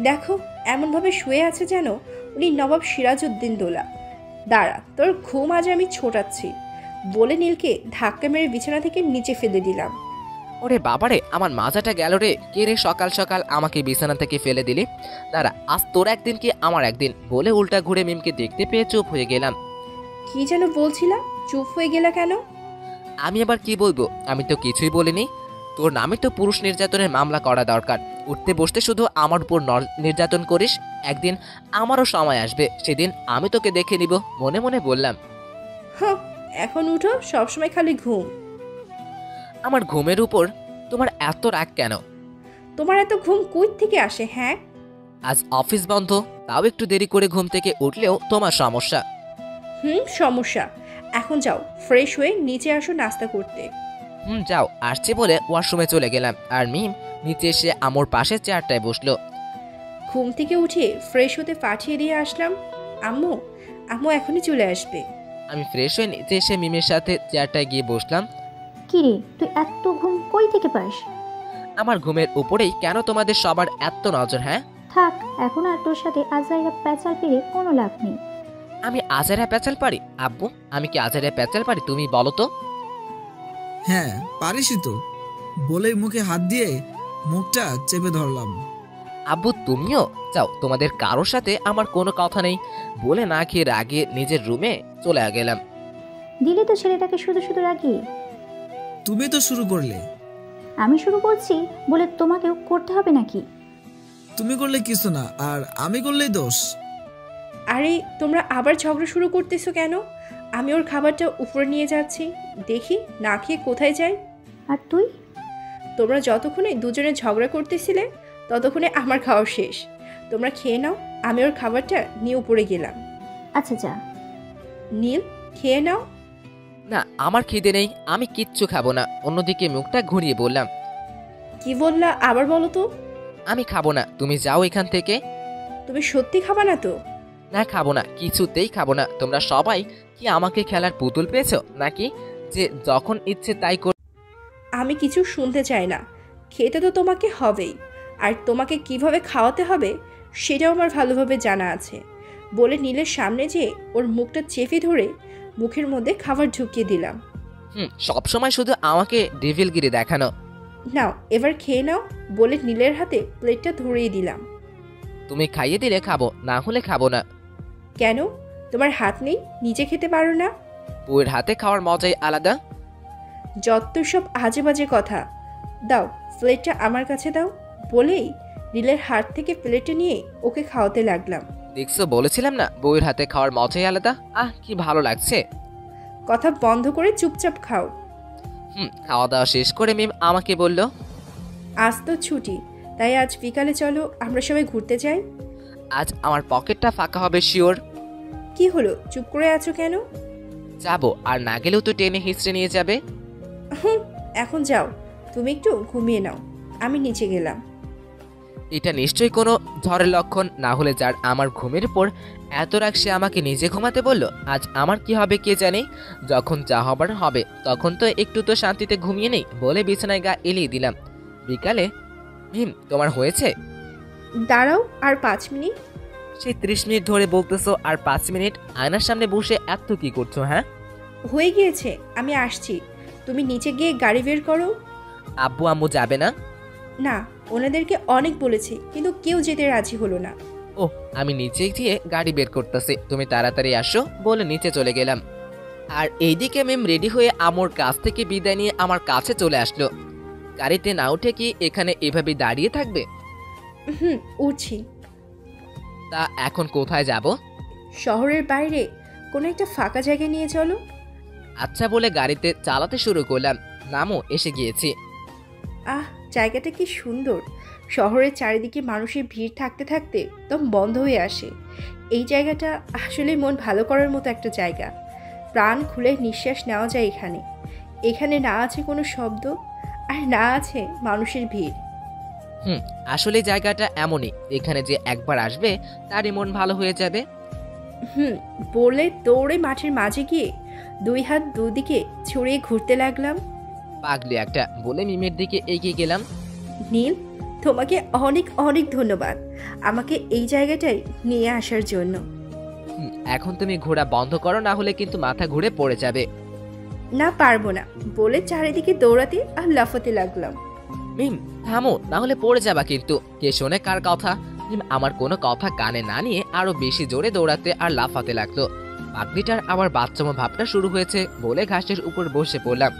দেখো এমনভাবে শুয়ে আছে যেন উনি নবাব সিরাজউদ্দিন দৌলা। দাঁড়া, তোর ঘুম আজ আমি ছোটাচ্ছি বলে নীলকে ধাক্কা মেরে বিছানা থেকে নিচে ফেলে দিলাম। ওরে বাবারে, আমার মাজাটা গেল রে। কে রে সকাল সকাল আমাকে বিছানা থেকে ফেলে দিলি? দাঁড়া, আজ তোর একদিন কি আমার একদিন, বলে উল্টা ঘুরে মিমকে দেখতে পেয়ে চুপ হয়ে গেলাম। কি যেন বলছিলা, চুপ হয়ে গেলা কেন? আমি আবার কি বলবো, আমি তো কিছুই বলিনি। তোর নামে তো পুরুষ নির্যাতনের মামলা করা দরকার। উঠতে বসতে শুধু আমার উপর নির্যাতন করিস। একদিন আমারও সময় আসবে, সেদিন আমি তোকে দেখে নিব, মনে মনে বললাম। হ্যাঁ, এখন উঠো, সবসময় খালি ঘুম। আমার ঘুমের উপর তোমার এত রাগ কেন? তোমার এত ঘুম কই থেকে আসে? হ্যাঁ, আজ অফিস বন্ধ, তাও একটু দেরি করে ঘুম থেকে উঠলেও তোমার সমস্যা। সমস্যা। এখন যাও, ফ্রেশ হয়ে নিচে আসো নাস্তা করতে। যাও, আসছে বলে ওয়াশরুমে চলে গেলাম। আর মিম নিচে এসে আমার পাশে চেয়ারটায় বসলো। ঘুম থেকে উঠে ফ্রেশ হতে পাঠিয়ে দিয়ে আসলাম। আম্মু আম্মু এখনই চলে আসবে। আমি ফ্রেশ হয়ে নিচে এসে মিমের সাথে চেয়ারটায় গিয়ে বসলাম। কি রে, তুই এত ঘুম কই থেকে পাস? আমার ঘুমের উপরেই কেন তোমাদের সবার এত নজর? হ্যাঁ, থাক, এখন আর তোর সাথে আজাইরা প্যাচাল পেরে কোনো লাভ নেই। আমি আজারা প্যাচাল পারি? আব্বু, আমি কি আজারা প্যাচাল পারি? তুমি বলো তো। হ্যাঁ পারিসই তো, বলেই মুখে হাত দিয়ে মুখটা চেপে ধরলাম। আব্বু তুমিও যাও, তোমাদের কারোর সাথে আমার কোনো কথা নেই, বলে না খেয়ে রাগে নিজের রুমে চলে গেলাম। দিলে তো ছেলেটাকে শুধু শুধু রাগি। তুমি তো শুরু করলে। আমি শুরু করছি বলে তোমাকেও করতে হবে নাকি? তুমি করলে কিছু না, আর আমি করলেই দোষ। আরে তোমরা আবার ঝগড়া শুরু করতেছো কেন? আমি ওর খাবারটা উপরে নিয়ে যাচ্ছি, দেখি না খেয়ে কোথায় যায়। আর তুই? তোমরা যতক্ষণে দুজনে ঝগড়া করতেছিলে ততক্ষণে আমার খাওয়া শেষ। তোমরা খেয়ে নাও, আমি ওর খাবারটা নিয়ে উপরে গেলাম। আচ্ছা যা। নীল, খেয়ে নাও। না, আমার খিদে নেই, আমি কিচ্ছু খাবো না। অন্যদিকে মুখটা ঘুরিয়ে বললাম। কি বললা, আবার বলো তো। আমি খাবো না, তুমি যাও এখান থেকে। তুমি সত্যি খাবা না তো? না, খাবো না, কিছুতেই খাবো না। তোমরা সবাই কি আমাকে খেলার পুতুল পেয়েছো নাকি, যে যখন ইচ্ছে তাই কর? আমি কিছু শুনতে চাই না। খেতে তো তোমাকে হবেই, আর তোমাকে কিভাবে খাওয়াতে হবে সেটাও আমার ভালোভাবে জানা আছে। বলে নীলের সামনে যেয়ে ওর মুখটা চেপে ধরে মুখের মধ্যে খাবার ঢুকিয়ে দিলাম। সবসময় শুধু আমাকে ডেভিলগিরি দেখানো। নাও এবার খেয়ে নাও, বলে নীলের হাতে প্লেটটা ধরিয়ে দিলাম। তুমি খাইয়ে দিলে খাবো, না হলে খাবো না। কেন, তোমার হাত নেই, নিজে খেতে পারো না? বউয়ের হাতে খাওয়ার মজাই আলাদা। যত সব আজে বাজে কথা। দাও, প্লেটটা আমার কাছে দাও। বলেই নীলের হাত থেকে প্লেটটা নিয়ে ওকে খাওয়াতে লাগলাম। দেখছো, বলেছিলাম না বউয়ের হাতে খাওয়ার মজাই আলাদা। কি ভালো লাগছে। কথা বন্ধ করে চুপচাপ খাও। খাওয়া দাওয়া শেষ করে মিম আমাকে বলল, আজ তো ছুটি, তাই আজ বিকালে চলো আমরা সবাই ঘুরতে যাই। আজ আমার পকেটটা ফাঁকা হবে শিওর। কি হলো, চুপ করে আছো কেন? যাবো, আর না গেলেও তো টেনে হিস্ট্রে নিয়ে যাবে। এখন যাও, তুমি একটু ঘুমিয়ে নাও, আমি নিচে গেলাম। এটা নিশ্চয়ই কোনো ঝড়ের লক্ষণ, না হলে যার আমার ঘুমের উপর এত রাগ সে আমাকে নিজে ঘুমাতে বলল। আজ আমার কি হবে কে জানে। যখন যা হবার হবে তখন তো একটু তো শান্তিতে ঘুমিয়ে নেই, বলে বিছানায় গা এলিয়ে দিলাম। বিকালে, তোমার হয়েছে? দাঁড়াও আর 5 মিনিট। সেই 30 মিনিট ধরে বলতেছো, আর 5 মিনিট আয়নার সামনে বসে এত কি করছো? হ্যাঁ, হয়ে গিয়েছে, আমি আসছি। তুমি নিচে গিয়ে গাড়ি বের করো। আব্বু আম্মু যাবে না? না, ওনাদেরকে অনেক বলেছি কিন্তু কেউ যেতে রাজি হলো না। ও, আমি নিচে গিয়ে গাড়ি বের করতেছি, তুমি তাড়াতাড়ি আসো, বলে নিচে চলে গেলাম। আর এইদিকে মিম রেডি হয়ে আমোর কাছ থেকে বিদায় নিয়ে আমার কাছে চলে আসলো। গাড়িতে না উঠে কি এখানে এভাবে দাঁড়িয়ে থাকবে? উঠছি। তা এখন কোথায় যাব? শহরের বাইরে কোনো একটা ফাঁকা জায়গায় নিয়ে চলো। আচ্ছা বলে গাড়িতে চালাতে শুরু করলাম। নামও এসে গিয়েছি। আহ, জায়গাটা কি সুন্দর। শহরের চারিদিকে মানুষের ভিড় থাকতে থাকতে একদম বন্ধ হয়ে আসে। এই জায়গাটা আসলে মন ভালো করার মতো একটা জায়গা। প্রাণ খুলে নিঃশ্বাস নেওয়া যায় এখানে। এখানে না আছে কোনো শব্দ, আর না আছে মানুষের ভিড়। আসলে জায়গাটা এমনই, এখানে যে একবার আসবে তারই মন ভালো হয়ে যাবে। বলে দৌড়ে মাঠের মাঝে গিয়ে 2 হাত দুদিকে ছড়িয়ে ঘুরতে লাগলাম। পাগলি একটা, বলে মিমের দিকে এগিয়ে গেলাম। নীল, তোমাকে অনেক অনেক ধন্যবাদ আমাকে এই জায়গাটায় নিয়ে আসার জন্য। এখন তুমি ঘোরা বন্ধ করো, না হলে কিন্তু মাথা ঘুরে পড়ে যাবে। না পারবো না বলে চারিদিকে দৌড়াতে আর লাফাতে লাগলাম। মিম থামো, তাহলে পড়ে যাবা কিন্তু। কে শোনে কার কথা? মিম আমার কোনো কথা কানে না নিয়ে আরো বেশি জোরে দৌড়াতে আর লাফাতে লাগলো। পাগলিটার আবার বাচ্চামো ভাবটা শুরু হয়েছে বলে ঘাসের উপর বসে পড়লাম।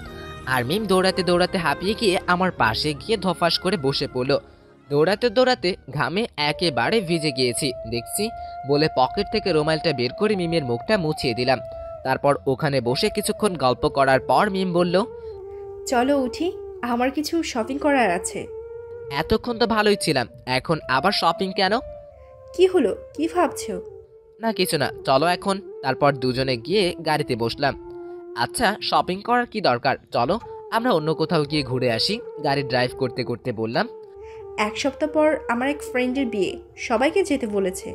আর মিম দৌড়াতে দৌড়াতে হাঁপিয়ে গিয়ে আমার পাশে গিয়ে ধফাস করে বসে পড়লো। দৌড়াতে দৌড়াতে ঘামে একেবারে ভিজে গিয়েছি দেখছি বলে পকেট থেকে রুমালটা বের করে মিমের মুখটা মুছিয়ে দিলাম। তারপর ওখানে বসে কিছুক্ষণ গল্প করার পর মিম বলল, চলো উঠি, আমার কিছু শপিং করার আছে। এতক্ষণ তো ভালোই ছিলাম, এখন আবার শপিং কেন? কি হলো, কি ভাবছো? না কিছু না, চলো এখন। তারপর দুজনে গিয়ে গাড়িতে বসলাম। আচ্ছা শপিং করার কি দরকার, চলো আমরা অন্য কোথাও গিয়ে ঘুরে আসি। গাড়ি ড্রাইভ করতে করতে বললাম, 1 সপ্তাহ পর আমার এক ফ্রেন্ডের বিয়ে, সবাইকে যেতে বলেছে।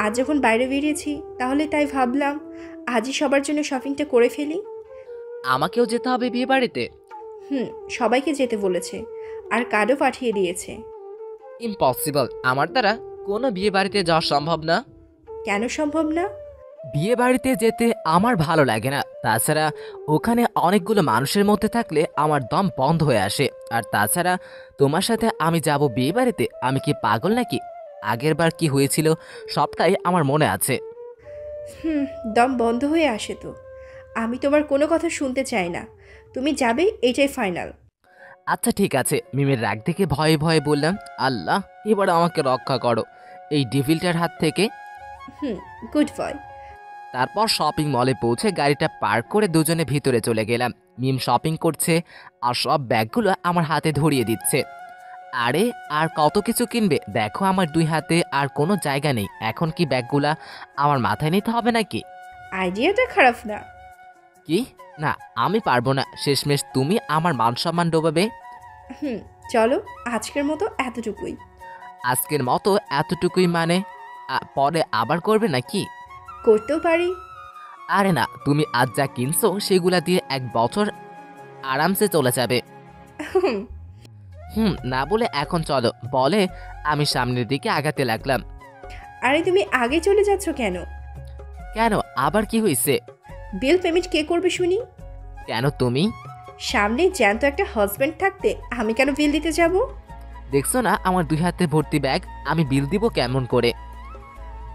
আজ যখন বাইরে বেরিয়েছি তাহলে তাই ভাবলাম আজই সবার জন্য শপিংটা করে ফেলি। আমাকেও যেতে হবে বিয়ে বাড়িতে? সবাইকে যেতে বলেছে আর কার্ডও পাঠিয়ে দিয়েছে। ইম্পসিবল, আমার দ্বারা কোনো বিয়ে বাড়িতে যাওয়া সম্ভব না। কেন সম্ভব না? বিয়ে বাড়িতে যেতে আমার ভালো লাগে না। তাছাড়া ওখানে অনেকগুলো মানুষের মধ্যে থাকলে আমার দম বন্ধ হয়ে আসে। আর তাছাড়া তোমার সাথে আমি যাব বিয়ে বাড়িতে? আমি কি পাগল নাকি? আগের বার কি হয়েছিল সবটাই আমার মনে আছে। দম বন্ধ হয়ে আসে তো। আমি তোমার কোনো কথা শুনতে চাই না, তুমি যাবে এটাই ফাইনাল। আচ্ছা ঠিক আছে, মিমের রাগ দেখে ভয়ে ভয়ে বললাম, আল্লাহ এবার আমাকে রক্ষা করো এই ডেভিলটার হাত থেকে। Good boy. তারপর শপিং মলে পৌঁছে গাড়িটা পার্ক করে দুজনে ভিতরে চলে গেলাম। মিম শপিং করছে আর সব ব্যাগগুলো আমার হাতে ধরিয়ে দিচ্ছে। আরে আর কত কিছু কিনবে, দেখো আমার 2 হাতে আর কোনো জায়গা নেই। এখন কি ব্যাগগুলা আমার মাথায় নিতে হবে নাকি? আইডিয়াটা খারাপ না। কি না, আমি পারবো না, শেষমেশ তুমি আমার মান সম্মান ডোবাবে। চলো আজকের মতো এতটুকুই। আজকের মতো এতটুকুই মানে পরে আবার করবে নাকি? করতেও পারি। আরে না, তুমি আজ যা কিনছো সেগুলা দিয়ে 1 বছর আরামসে চলে যাবে। না বলে এখন চলো বলে আমি সামনের দিকে আগাতে লাগলাম। আরে তুমি আগে চলে যাচ্ছ কেন? কেন, আবার কি হয়েছে? বিল পেমেন্ট কে করবে শুনি? কেন তুমি? সামনে জ্যান্ত একটা হাজবেন্ড থাকতে আমি কেন বিল দিতে যাব? দেখছো না আমার 2 হাতে ভর্তি ব্যাগ, আমি বিল দিব কেমন করে?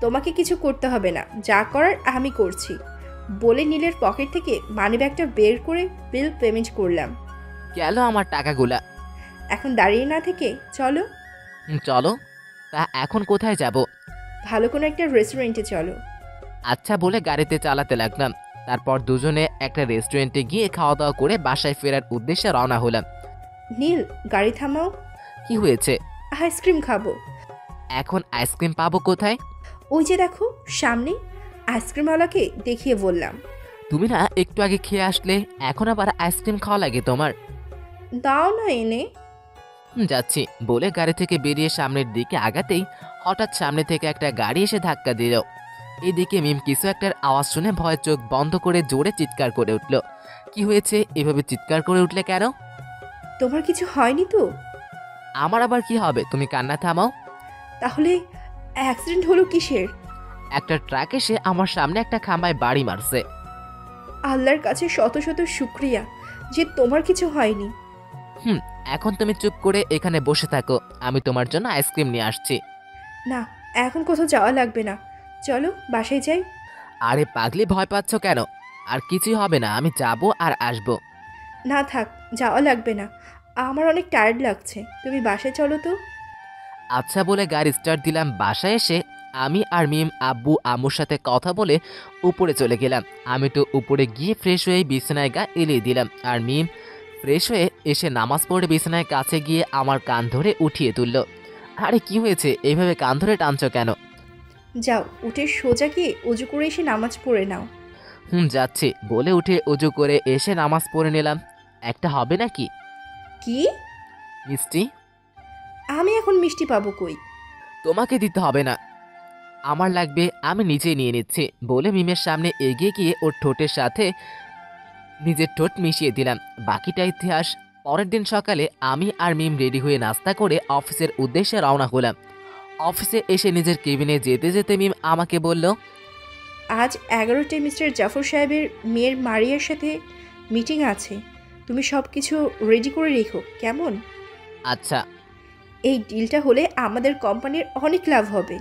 তোমাকে কিছু করতে হবে না, যা করার আমি করছি বলে নীলের পকেট থেকে মানি ব্যাগটা বের করে বিল পেমেন্ট করলাম। গেল আমার টাকাগুলা। এখন দাঁড়িয়ে না থেকে চলো। চলো, তা এখন কোথায় যাব? ভালো কোনো একটা রেস্টুরেন্টে চলো। আচ্ছা বলে গাড়িতে চালাতে লাগলাম। তারপর দুজনে একটা রেস্টুরেন্টে গিয়ে খাওয়া দাওয়া করে বাসায় ফেরার উদ্দেশ্যে রওনা হলাম। নীল গাড়ি থামাও। কি হয়েছে? আইসক্রিম খাবো। এখন আইসক্রিম পাবো কোথায়? ওই যে দেখো সামনে, আইসক্রিমওয়ালাকে দেখিয়ে বললাম। তুমি না একটু আগে খেয়ে আসলে, এখন আবার আইসক্রিম খাওয়া লাগে তোমার? দাও না এনে। যাচ্ছি বলে গাড়ি থেকে বেরিয়ে সামনের দিকে আগাতেই হঠাৎ সামনে থেকে একটা গাড়ি এসে ধাক্কা দিল। এইদিকে মিম কিছু একটার আওয়াজ শুনে ভয়ে চোখ বন্ধ করে জোরে চিৎকার করে উঠল। কি হয়েছে, এভাবে চিৎকার করে উঠলে কেন? তোমার কিছু হয়নি তো? আমার আবার কি হবে, তুমি কান্না থামাও। তাহলে অ্যাক্সিডেন্ট হলো কিসের? একটা ট্রাক এসে আমার সামনে একটা খাম্বায় বাড়ি মারছে। আল্লাহর কাছে শত শত শুক্রিয়া যে তোমার কিছু হয়নি। এখন তুমি চুপ করে এখানে বসে থাকো, আমি তোমার জন্য আইসক্রিম নিয়ে আসছি। না, এখন কোথাও যাওয়া লাগবে না, চলো বাসায় যাই। আরে পাগলি, ভয় পাচ্ছ কেন? আর কিছুই হবে না, আমি যাব আর আসব। না থাক, যাওয়া লাগবে না, আমার অনেক টায়ার্ড লাগছে, তুমি বাসায় চলো তো। আচ্ছা বলে গাড়ি স্টার্ট দিলাম। বাসায় এসে আমি আর মিম আব্বু আম্মুর সাথে কথা বলে উপরে চলে গেলাম। আমি তো উপরে গিয়ে ফ্রেশ হয়ে বিছানায় গা এলিয়ে দিলাম। আর মিম ফ্রেশ হয়ে এসে নামাজ পড়ে বিছানায় কাছে গিয়ে আমার কান ধরে উঠিয়ে তুলল। আরে কি হয়েছে, এইভাবে কান ধরে টানছো কেন? যাও উঠে সোজা গিয়ে উজু করে এসে নামাজ পড়ে নাও। যাচ্ছি বলে উঠে উজু করে এসে নামাজ পড়ে নিলাম। একটা হবে নাকি? কি? মিষ্টি? আমি এখন মিষ্টি পাবো কই? তোমাকে দিতে হবে না, আমার লাগবে, আমি নিজেই নিয়ে নিচ্ছি বলে মিমের সামনে এগিয়ে গিয়ে ওর ঠোঁটের সাথে নিজের ঠোঁট মিশিয়ে দিলাম। বাকিটা ইতিহাস। পরের দিন সকালে আমি আর মিম রেডি হয়ে নাস্তা করে অফিসের উদ্দেশ্যে রওনা হলাম। অফিসে এসে নিজের কেবিনে যেতে যেতে মিম আমাকে বলল, আজ 11টায় মিস্টার জাফর সাহেবের মেয়ের মারিয়ার সাথে মিটিং আছে, তুমি সব কিছু রেডি করে রেখো কেমন? আচ্ছা এই ডিলটা হলে আমাদের কোম্পানির অনেক লাভ হবে।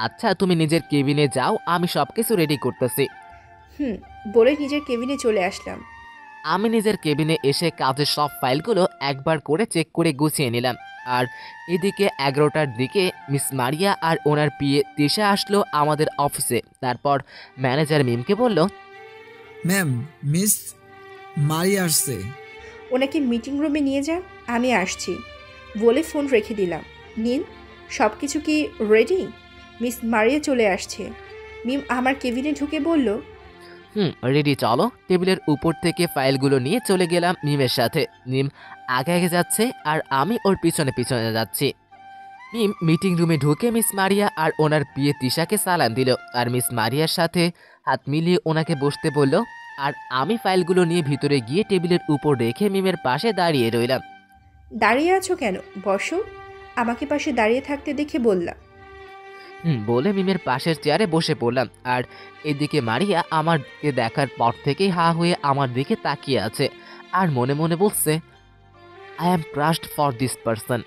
আচ্ছা, তুমি নিজের কেবিনে যাও, আমি সব কিছু রেডি করতেছি। বলে নিজের কেবিনে চলে আসলাম। আমি নিজের কেবিনে এসে কাজের সব ফাইলগুলো একবার করে চেক করে গুছিয়ে নিলাম। আর এদিকে 11টার দিকে মিস মারিয়া আর ওনার পিএ তিশা আসলো আমাদের অফিসে। তারপর ম্যানেজার মিমকে বলল, ম্যাম, মিস মারিয়া আসছে। ওনাকে মিটিং রুমে নিয়ে যান, আমি আসছি বলে ফোন রেখে দিলাম। নীল, সব কিছু কি রেডি? মিস মারিয়া চলে আসছে। মিম আমার কেবিনে ঢুকে বলল, রেডি, চলো। টেবিলের উপর থেকে ফাইলগুলো নিয়ে চলে গেলাম মিমের সাথে। মিম আগে আগে যাচ্ছে আর আমি ওর পিছনে পিছনে যাচ্ছি। মিম মিটিং রুমে ঢুকে মিস মারিয়া আর ওনার পিএ তিশাকে সালাম দিল আর মিস মারিয়ার সাথে হাত মিলিয়ে ওনাকে বসতে বলল। আর আমি ফাইলগুলো নিয়ে ভিতরে গিয়ে টেবিলের উপর রেখে মিমের পাশে দাঁড়িয়ে রইলাম। দাঁড়িয়ে আছো কেন? বসো। আমাকে পাশে দাঁড়িয়ে থাকতে দেখে বললাম। বলে মিমের পাশের চেয়ারে বসে পড়লাম। আর এদিকে মারিয়া আমাকে দেখার পর থেকেই হা হয়ে আমার দিকে তাকিয়ে আছে আর মনে মনে বলছে, I am crushed for this person.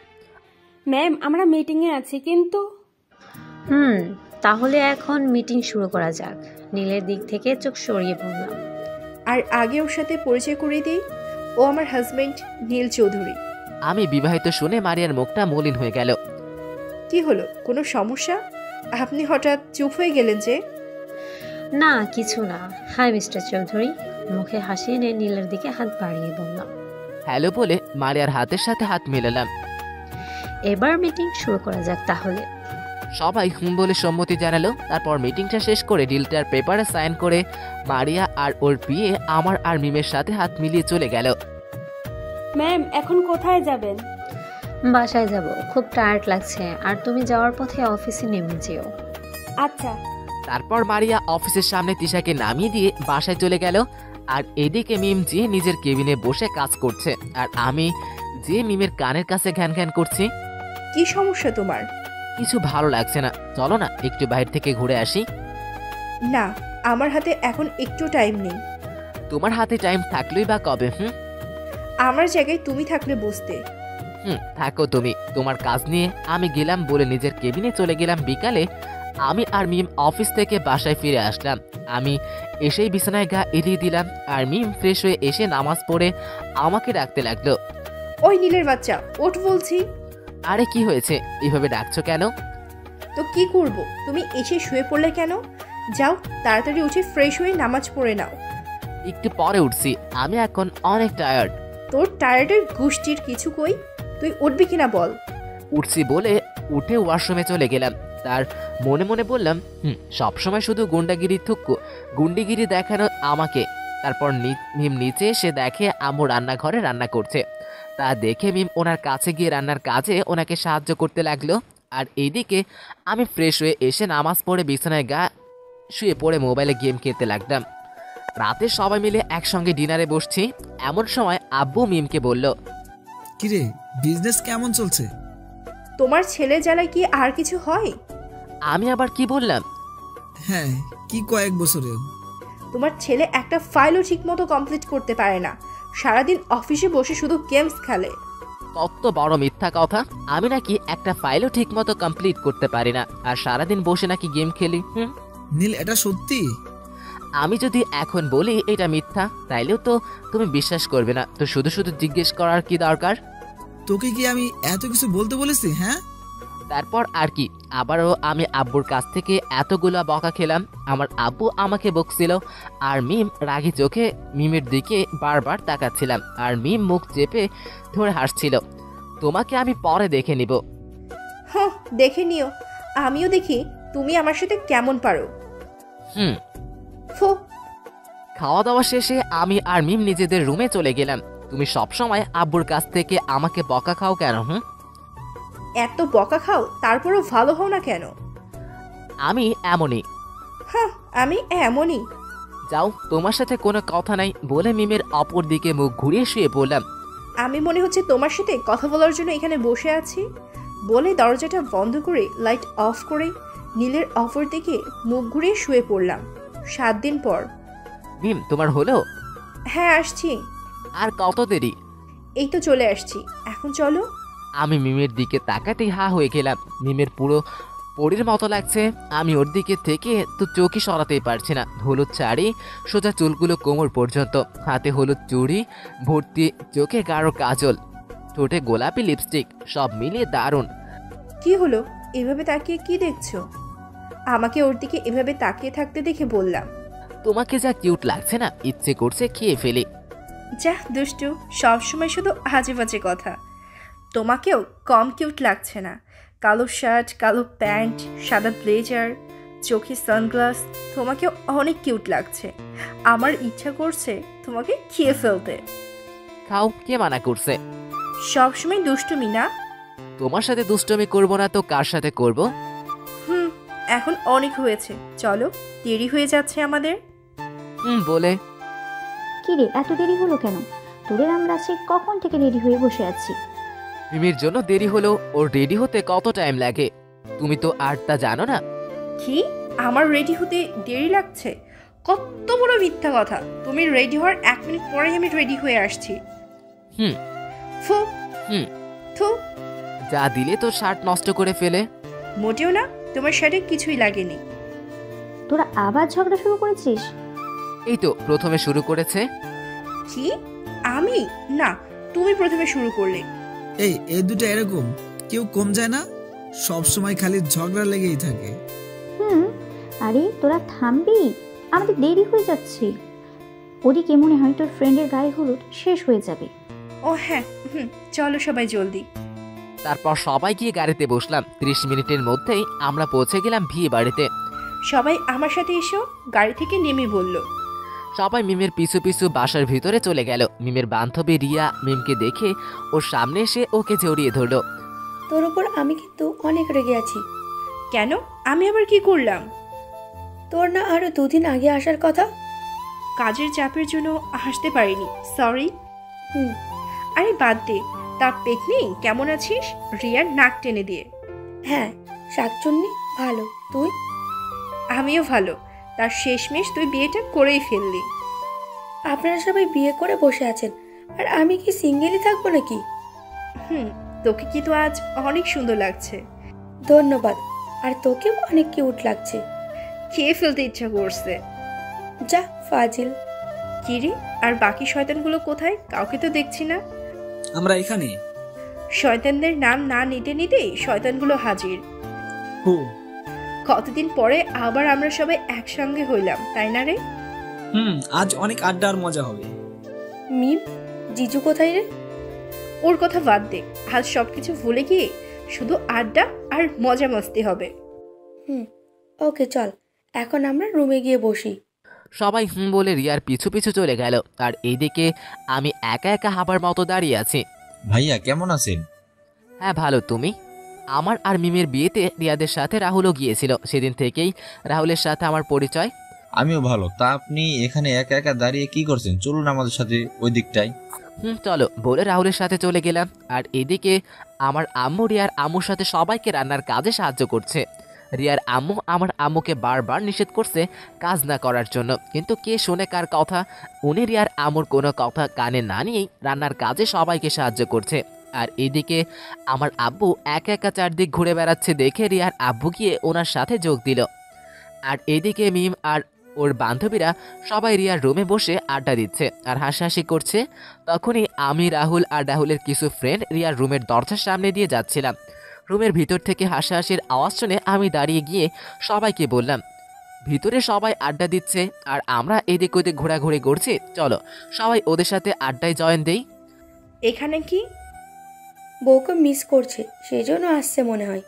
Ma'am, আমরা মিটিংয়ে আছি কিন্তু। তাহলে এখন মিটিং শুরু করা যাক। নীলের দিক থেকে চোখ সরিয়ে পড়লাম। আর আগে ওর সাথে পরিচয় করিয়ে দিই, ও আমার হাজবেন্ড নীল চৌধুরী। আমি বিবাহিত শুনে মারিয়ার মুখটা মলিন হয়ে গেল। কি হলো, কোনো সমস্যা? আপনি হঠাৎ চুপ হয়ে গেলেন যে? না, কিছু না। High mister Chowdhury. মুখে হাসি এনে নীলের দিকে হাত বাড়িয়ে বললাম। হ্যালো বলে মারিয়ার হাতের সাথে হাত মেলালাম। এবার মিটিং শুরু করা যাক তাহলে। সবাই বলে সম্মতি জানালো। তারপর মিটিংটা শেষ করে ডিলটার পেপারে সাইন করে মারিয়া আর ওর পিএ আমার আর মিমের সাথে হাত মিলিয়ে চলে গেল। ম্যাম, এখন কোথায় যাবেন? বাসায় যাব, খুব টায়ার্ড লাগছে। আর তুমি যাওয়ার পথে অফিসে নেমে যেও। আচ্ছা। তারপর মারিয়া অফিসের সামনে তিশাকে নামিয়ে দিয়ে বাসায় চলে গেল। আর এদিকে মিম যে নিজের কেবিনে বসে কাজ করছে আর আমি যে মিমের কানের কাছে ঘ্যান ঘ্যান করছি। কি সমস্যা তোমার? কিছু ভালো লাগছে না, চলো না একটু বাইরে থেকে ঘুরে আসি। না, আমার হাতে এখন একটু টাইম নেই। তোমার হাতে টাইম থাকলেই বা কবে? আমার জায়গায় তুমি থাকলে বুঝতে। থাকো তুমি তোমার কাজ নিয়ে। আমি গেলাম বলে নিজের কেবিনে চলে গেলাম। বিকালে আমি আর মিম অফিস থেকে বাসায় ফিরে আসলাম। আমি এসেই বিছানায় গা এলিয়ে দিলাম আর মিম ফ্রেশ হয়ে এসে নামাজ পড়ে আমাকে ডাকতে লাগলো। ওই নীলের বাচ্চা, ওঠ বলছি। আরে কি হয়েছে, এভাবে ডাকছো কেন? তো কি করব, তুমি এসে শুয়ে পড়লে কেন? যাও, তাড়াতাড়ি উঠে ফ্রেশ হয়ে নামাজ পড়ে নাও। একটু পরে উঠছি, আমি এখন অনেক টায়ার্ড। তোর টায়ার্ডের গোষ্ঠীর কিছু কই, তুই উঠবি কিনা বল। উঠছি বলে উঠে ওয়াশরুমে চলে গেলাম। তার মনে মনে বললাম, সবসময় শুধু গুন্ডিগিরি দেখানো আমাকে। তারপর মিম নিচে এসে দেখে আম্মু রান্নাঘরে রান্না করছে। তা দেখে মিম ওনার কাছে গিয়ে রান্নার কাজে ওনাকে সাহায্য করতে লাগলো। আর এইদিকে আমি ফ্রেশ হয়ে এসে নামাজ পড়ে বিছানায় গা শুয়ে পড়ে মোবাইলে গেম খেলতে লাগলাম। রাতে সবাই মিলে একসঙ্গে ডিনারে বসছি। এমন সময় আব্বু মিমকে বলল, কিরে, বিজনেস কেমন চলছে? তোমার ছেলে জ্বালায় কি আর কিছু হয়? আমি আবার কি বললাম? হ্যাঁ, কি কয়েক বছরে? তোমার ছেলে একটা ফাইলও ঠিকমতো কমপ্লিট করতে পারে না, সারাদিন অফিসে বসে শুধু গেমস খেলে। কত বড় মিথ্যা কথা! আমি নাকি একটা ফাইলও ঠিকমতো কমপ্লিট করতে পারি না আর সারাদিন বসে নাকি গেম খেলি। নীল, এটা সত্যি? আমি যদি এখন বলি এটা মিথ্যা, তাইলেও তো তুমি বিশ্বাস করবে না। তো শুধু শুধু জিজ্ঞেস করার কি দরকার? তোকে কি আমি এত কিছু বলতে বলেছি? হ্যাঁ। তারপর আর কি, আবারও আমি আব্বুর কাছ থেকে এতগুলো বকা খেলাম। আমার আব্বু আমাকে বকছিল আর মিম রাগী চোখে মিমের দিকে বারবার তাকাচ্ছিলাম আর মিম মুখ চেপে ধরে হাসছিল। তোমাকে আমি পরে দেখে নিব। হ্যাঁ, দেখে নিও, আমিও দেখি তুমি আমার সাথে কেমন পারো। ফো। খাওয়া দাওয়া শেষে আমি আর মিম নিজেদের রুমে চলে গেলাম। তুমি সবসময় আব্বুর কাছ থেকে আমাকে বকা খাও কেন? এত বকা খাও, তারপরও ভালো হও না কেন? আমি এমনই। হ্যাঁ, আমি এমনই। যাও, তোমার সাথে কোনো কথা নাই বলে মিমের অপর দিকে মুখ ঘুরিয়ে শুয়ে পড়লাম। আমি মনে হচ্ছে তোমার সাথে কথা বলার জন্য এখানে বসে আছি বলে দরজাটা বন্ধ করে লাইট অফ করে নীলের অপর দিকে মুখ ঘুরিয়ে শুয়ে পড়লাম। 7 দিন পর। মিম, তোমার হলো? হ্যাঁ আসছি। আর কত দেরি? এই তো চলে আসছি, এখন চলো। আমি মিমের দিকে তাকাতেই হা হয়ে গেলাম। মিমের পুরো পরীর মতো লাগছে। আমি ওর দিকে থেকে তো চোখই সরাতেই পারছি না। হলুদ শাড়ি, সোজা চুলগুলো কোমর পর্যন্ত, হাতে হলুদ চুড়ি ভর্তি, চোখে গাঢ় কাজল, ঠোঁটে গোলাপি লিপস্টিক, সব মিলিয়ে দারুণ। কি হলো, এভাবে তাকিয়ে কি দেখছো? আমাকে ওর দিকে এভাবে তাকিয়ে থাকতে দেখে বললাম। তোমাকে যা কিউট লাগছে না, ইচ্ছে করছে খেয়ে ফেলি। যা দুষ্টু, সবসময় শুধু আজে বাজে কথা। তোমাকেও কম কিউট লাগছে না। কালো শার্ট, কালো প্যান্ট, সাদা ব্লেজার, চোখে সানগ্লাস, তোমাকেও অনেক কিউট লাগছে। আমার ইচ্ছা করছে তোমাকে খেয়ে ফেলতে। খাও, কে মানা করছে? সবসময় দুষ্টুমি না? তোমার সাথে দুষ্টমি করবো না তো কার সাথে করব? এখন অনেক হয়েছে, চলো, দেরি হয়ে যাচ্ছে আমাদের। বলে কি রে, এত দেরি হলো কেন? তোদের আমরা আছি কখন থেকে রেডি হয়ে বসে আছি। মিমির জন্য দেরি হলো। ওর রেডি হতে কত টাইম লাগে তুমি তো আর তা জানো না। কি, আমার রেডি হতে দেরি লাগছে? কত বড় মিথ্যা কথা! তুমি রেডি হওয়ার 1 মিনিট পরেই আমি রেডি হয়ে আসছি। হুম ফু, হুম থু। যা দিলে তো শার্ট নষ্ট করে ফেলে। মোটেও না, তোমার শার্টে কিছুই লাগেনি। তোরা আবার ঝগড়া শুরু করেছিস? এই তো প্রথমে শুরু করেছে। কি, আমি? না, তুমি প্রথমে শুরু করলে। এই দুটো এরকম, কেউ কম যায় না, সব সময় খালি ঝগড়া লেগেই থাকে। আরে তোরা থামবি, আমাদের দেরি হয়ে যাচ্ছে। ওদিকে মনে হয় তোর ফ্রেন্ডের গায়ে হলুদ শেষ হয়ে যাবে। ও হ্যাঁ, চলো সবাই জলদি। তারপর সবাই গিয়ে গাড়িতে বসলাম। 30 মিনিটের মধ্যেই আমরা পৌঁছে গেলাম বিয়ে বাড়িতে। সবাই আমার সাথে এসো, গাড়ি থেকে নেমে বলল। সবাই মিমের পিছু পিছু বাসার ভিতরে চলে গেল। মিমের বান্ধবী রিয়া মিমকে দেখে ওর সামনে এসে ওকে জড়িয়ে ধরলো। তোর উপর আমি কিন্তু অনেক রেগে আছি। কেন, আমি আবার কি করলাম? তোর না আরো 2 দিন আগে আসার কথা? কাজের চাপের জন্য আসতে পারিনি, সরি। হুম আরে বাদ দে, তা পেতনি কেমন আছিস? রিয়ার নাক টেনে দিয়ে। হ্যাঁ, শাকচুন্নি ভালো, তুই? আমিও ভালো। তার শেষমেশ তুই বিয়েটা করেই ফেললি। আপনারা সবাই বিয়ে করে বসে আছেন, আর আমি কি সিঙ্গেলই থাকবো নাকি? তোকে কি তো আজ অনেক সুন্দর লাগছে। ধন্যবাদ, আর তোকেও অনেক কিউট লাগছে। খেয়ে ফেলতে ইচ্ছা করছে। যা ফাজিল। কিরে, আর বাকি শয়তানগুলো কোথায়? কাউকে তো দেখছি না। আমরা এখানে। শয়তানদের নাম না নিতে নিতেই শয়তানগুলো হাজির। হো, কতদিন পরে আবার আমরা সবাই একসঙ্গে হইলাম, তাই না রে? আজ অনেক আড্ডা আর মজা হবে। মিম, জিজু কোথায় রে? ওর কথা বাদ দে, আজ সবকিছু ভুলে গিয়ে শুধু আড্ডা আর মজা মস্তি হবে। ওকে চল, এখন আমরা রুমে গিয়ে বসি। সবাই বলে রিয়ার পিছু পিছু চলে গেল। আর এইদিকে আমি একা একা হাবার মতো দাঁড়িয়ে আছি। ভাইয়া কেমন আছেন? হ্যাঁ ভালো, তুমি? আমার আর মিমের বিয়েতে রিয়াদের সাথে রাহুলও গিয়েছিল। সেদিন থেকেই রাহুলের সাথে আমার পরিচয়। আমিও ভালো। তা আপনি এখানে একা একা দাঁড়িয়ে কি করছেন? চলুন আমাদের সাথে ওই দিকটায়। চলো বলে রাহুলের সাথে চলে গেলাম। আর এদিকে আমার আম্মু রিয়ার আম্মুর সাথে সবাইকে রান্নার কাজে সাহায্য করছে। রিয়ার আম্মু আমার আম্মুকে বারবার নিষেধ করছে কাজ না করার জন্য, কিন্তু কে শোনে কার কথা। উনি রিয়ার আম্মুর কোনো কথা কানে না নিয়েই রান্নার কাজে সবাইকে সাহায্য করছে। আর এদিকে আমার আব্বু একা একা চারদিক ঘুরে বেড়াচ্ছে দেখে রিয়ার আব্বু গিয়ে ওনার সাথে যোগ দিল। আর এদিকে মিম আর ওর বান্ধবীরা সবাই রিয়ার রুমে বসে আড্ডা দিচ্ছে আর হাসাহাসি করছে। তখনই আমি, রাহুল আর রাহুলের কিছু ফ্রেন্ড রিয়ার রুমের দরজার সামনে দিয়ে যাচ্ছিলাম। রুমের ভিতর থেকে হাসাহাসির আওয়াজ শুনে আমি দাঁড়িয়ে গিয়ে সবাইকে বললাম, ভিতরে সবাই আড্ডা দিচ্ছে আর আমরা এদিক ওদিক ঘোরাঘুরি করছি, চলো সবাই ওদের সাথে আড্ডায় জয়েন দেই। এখানে কি? বউকে মিস করছে, সেই জন্য আসছে মনে হয়।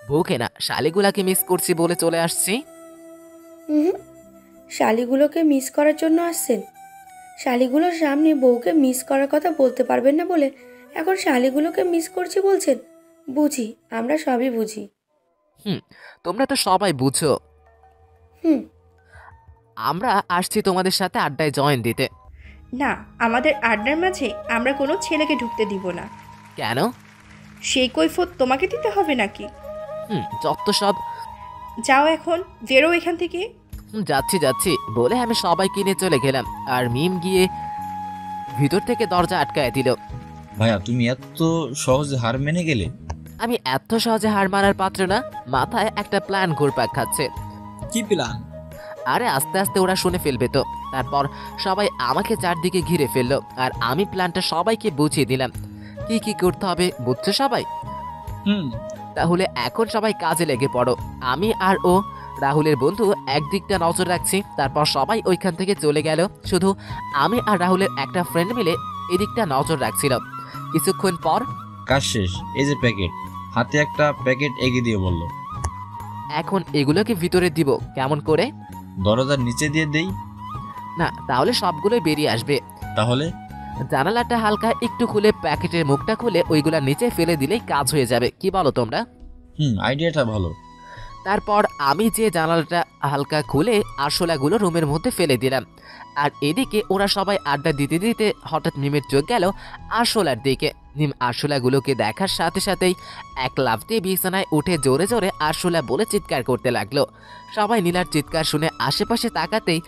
বউকে না, শালিগুলাকে মিস করছি বলে চলে আসছি। শালিগুলোকে মিস করার জন্য আসছেন? শালিগুলোর সামনে বউকে মিস করার কথা বলতে পারবেন না বলে এখন শালিগুলোকে মিস করছি বলছেন? বুঝি, আমরা সবই বুঝি। তোমরা তো সবাই বুঝো। হুম আমরা আসছি তোমাদের সাথে আড্ডায় জয়েন দিতে। না, আমাদের আড্ডার মাঝে আমরা কোনো ছেলেকে ঢুকতে দিব না। কেন? সেই কৈফত তোমাকে দিতে হবে নাকি? যত সব। যাও এখন, বেরো এখান থেকে। যাচ্ছি যাচ্ছি বলে আমি সবাই কিনে চলে গেলাম। আর মিম গিয়ে ভিতর থেকে দরজা আটকায় দিল। ভাইয়া তুমি এত সহজে হার মেনে গেলে? আমি এত সহজে হার মারার পাত্র না, মাথায় একটা প্ল্যান ঘুরপাক খাচ্ছে। কি প্ল্যান? আরে আস্তে আস্তে ওরা শুনে ফেলবে তো। তারপর সবাই আমাকে চারদিকে ঘিরে ফেললো, আর আমি প্ল্যানটা সবাইকে বুঝিয়ে দিলাম কি কি করতে হবে। বুঝছো সবাই? তাহলে এখন সবাই কাজে লেগে পড়ো। আমি আর ও রাহুলের বন্ধু একদিকটা নজর রাখছি, তারপর সবাই ওইখান থেকে চলে গেল। শুধু আমি আর রাহুলের একটা ফ্রেন্ড মিলে এদিকটা নজর রাখছিল। কিছুক্ষণ পর কাজ শেষ, এই যে প্যাকেট। হাতে একটা প্যাকেট এগিয়ে দিয়ে বলল, এখন এগুলোকে ভিতরে দিব কেমন করে? দরজার নিচে দিয়ে দেই। না, তাহলে সবগুলোই বেরিয়ে আসবে। তাহলে জানালাটা হালকা একটু খুলে প্যাকেটের মুখটা খুলে ওইগুলা নিচে ফেলে দিলেই কাজ হয়ে যাবে। কি বলো তোমরা? আইডিয়াটা ভালো। তারপর আমি যে জানালাটা হালকা খুলে আরশোলাগুলো রুমের মধ্যে ফেলে দিলাম। আর এদিকে ওরা সবাই আড্ডা দিতে দিতে হঠাৎ মিমের চোখ গেল আরশোলার দিকে। মিম আরশোলাগুলোকে দেখার সাথে সাথেই এক লাফ দিয়ে বিছানায় উঠে জোরে জোরে আরশোলা বলে চিৎকার করতে লাগলো। সবাই নীলার চিৎকার শুনে আশেপাশে তাকাতেই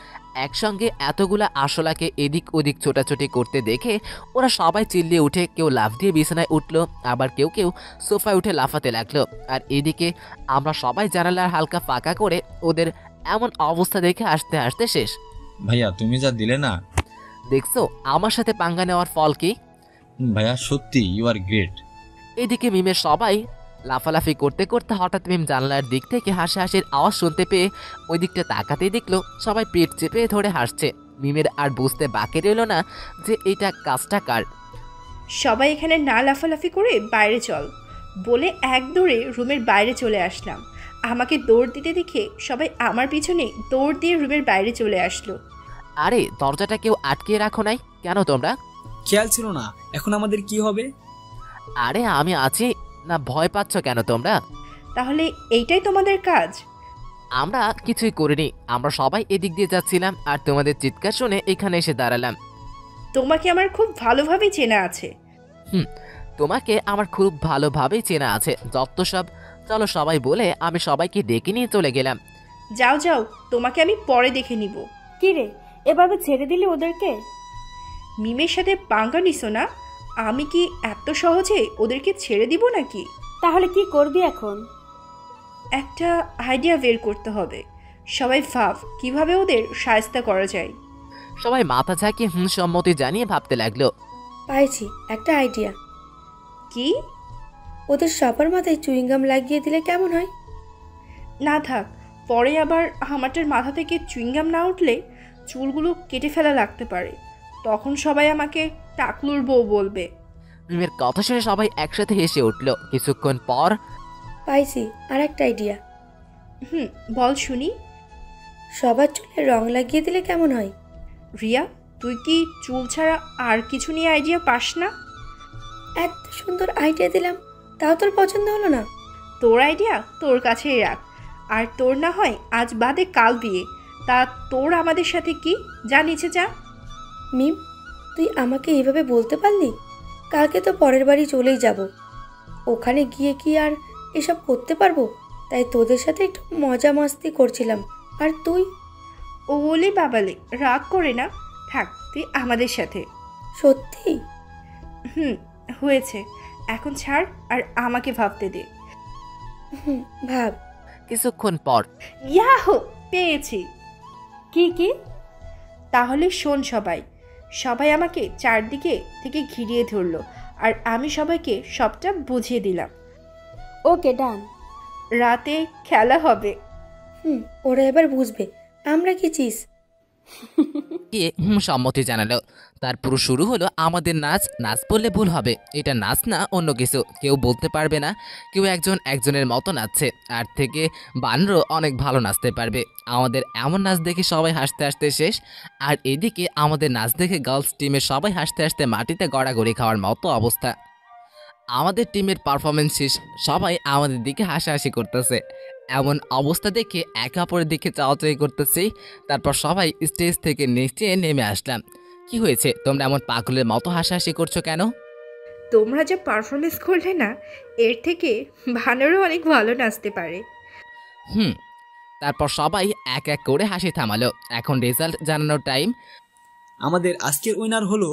একসঙ্গে এতগুলা আরশোলাকে এদিক ওদিক ছোটাছুটি করতে দেখে ওরা সবাই চিল্লিয়ে উঠে কেউ লাফ দিয়ে বিছানায় উঠলো, আবার কেউ কেউ সোফায় উঠে লাফাতে লাগলো। আর এদিকে আমরা সবাই জানালার হালকা ফাঁকা করে ওদের এমন অবস্থা দেখে হাসতে হাসতে শেষ। ভাইয়া তুমি যা দিলে না, দেখছো আমার সাথে পাঙ্গা নেওয়ার ফল কি? ভাইয়া সত্যি ইউ আর গ্রেট। এদিকে মিমের সবাই লাফালাফি করতে করতে হঠাৎ মিম জানলার দিক থেকে হাসির আওয়াজ শুনতে পেয়ে ওই দিকটা তাকাতেই দেখলো সবাই পেট চেপে ধরে হাসছে। মিমের আর বুঝতে বাকি রইল না যে এটা কাজটা কার। সবাই এখানে না লাফালাফি করে বাইরে চল বলে এক দৌড়ে রুমের বাইরে চলে আসলাম। আমাকে দৌড় দিতে দেখে সবাই আমার পিছনে দৌড় দিয়ে রুমের বাইরে চলে আসলো। আরে দরজাটা কেউ আটকে রাখো নাই কেন তোমরা? খেয়াল ছিল না। এখন আমাদের কি হবে? আরে আমি আছি না, ভয় পাচ্ছ কেন তোমরা? তাহলে এইটাই তোমাদের কাজ? আমরা কিছুই করিনি, আমরা সবাই এদিক দিয়ে যাচ্ছিলাম আর তোমাদের চিৎকার শুনে এখানে এসে দাঁড়ালাম। তোমাকে আমার খুব ভালোভাবেই চেনা আছে। তোমাকে আমার খুব ভালোভাবেই চেনা আছে যত সব। চলো সবাই বলে আমি সবাইকে ডেকে নিয়ে চলে গেলাম। যাও যাও, তোমাকে আমি পরে দেখে নিব। কি রে, এভাবে ছেড়ে দিলি ওদেরকে? মিমের সাথে পাঙ্গা নিছো না? আমি কি এত সহজে ওদেরকে ছেড়ে দিব নাকি? তাহলে কি করবি এখন? একটা আইডিয়া বের করতে হবে। সবাই ভাব কিভাবে ওদের সাহায্য করা যায়। সবাই মাথা ঝাঁকিয়ে সম্মতি জানিয়ে ভাবতে লাগলো। পাইছি একটা আইডিয়া। কি? ওদের সবার মাথায় চুইংগাম লাগিয়ে দিলে কেমন হয়? না থাক, পরে আবার আমারটার মাথা থেকে চুইংগাম না উঠলে চুলগুলো কেটে ফেলা লাগতে পারে। তখন সবাই আমাকে টাকলুর বউ বলবে। মিমের কথা শুনে সবাই একসাথে হেসে উঠল। কিছুক্ষণ পর পাইছি আর একটা আইডিয়া। বল শুনি। সবার চুলে রং লাগিয়ে দিলে কেমন হয়? রিয়া, তুই কি চুল ছাড়া আর কিছু নিয়ে আইডিয়া পাস না? এত সুন্দর আইডিয়া দিলাম, তাও তোর পছন্দ হলো না? তোর আইডিয়া তোর কাছেই রাখ। আর তোর না হয় আজ বাদে কাল বিয়ে, তা তোর আমাদের সাথে কি? যা নিচে যা। মিম, তুই আমাকে এইভাবে বলতে পারলি? কালকে তো পরের বাড়ি চলেই যাব। ওখানে গিয়ে কি আর এসব করতে পারবো? তাই তোদের সাথে একটু মজা মাস্তি করছিলাম। আর তুই? ওলে বাবালে, রাগ করে না, থাক তুই আমাদের সাথে। সত্যি? হয়েছে, এখন ছাড় আর আমাকে ভাবতে দে। ভাব। কিছুক্ষণ পর ইয়াহো, পেয়েছি। কি কি? তাহলে শোন, সবাই সবাই আমাকে চারদিকে থেকে ঘিরিয়ে ধরলো আর আমি সবাইকে সবটা বুঝিয়ে দিলাম। ওকে, ডান। রাতে খেলা হবে। ওরা এবার বুঝবে আমরা কি চিজ। গিয়ে সম্মতি জানালো। তারপর শুরু হলো আমাদের নাচ। নাচ বললে ভুল হবে, এটা নাচ না অন্য কিছু। কেউ বলতে পারবে না কেউ একজনের মতো নাচছে, আর থেকে বানরও অনেক ভালো নাচতে পারবে। আমাদের এমন নাচ দেখে সবাই হাসতে হাসতে শেষ। আর এদিকে আমাদের নাচ দেখে গার্লস টিমের সবাই হাসতে হাসতে মাটিতে গড়াগড়ি খাওয়ার মতো অবস্থা। আমাদের টিমের পারফরমেন্স শেষ, সবাই আমাদের দিকে হাসাহাসি করতেছে। এমন অবস্থা দেখে একে অপরের দিকে চাওয়াচাই করতেছি। তারপর সবাই স্টেজ থেকে নিচে নেমে আসলাম। কি হয়েছে, তোমরা এমন পাগলের মতো হাসাহাসি করছো কেন? তোমরা যে পারফরমেন্স করলে না, এর থেকে ভানুরও অনেক ভালো নাচতে পারে। তারপর সবাই এক এক করে হাসি থামালো। এখন রেজাল্ট জানানোর টাইম। আমাদের আজকের উইনার হলো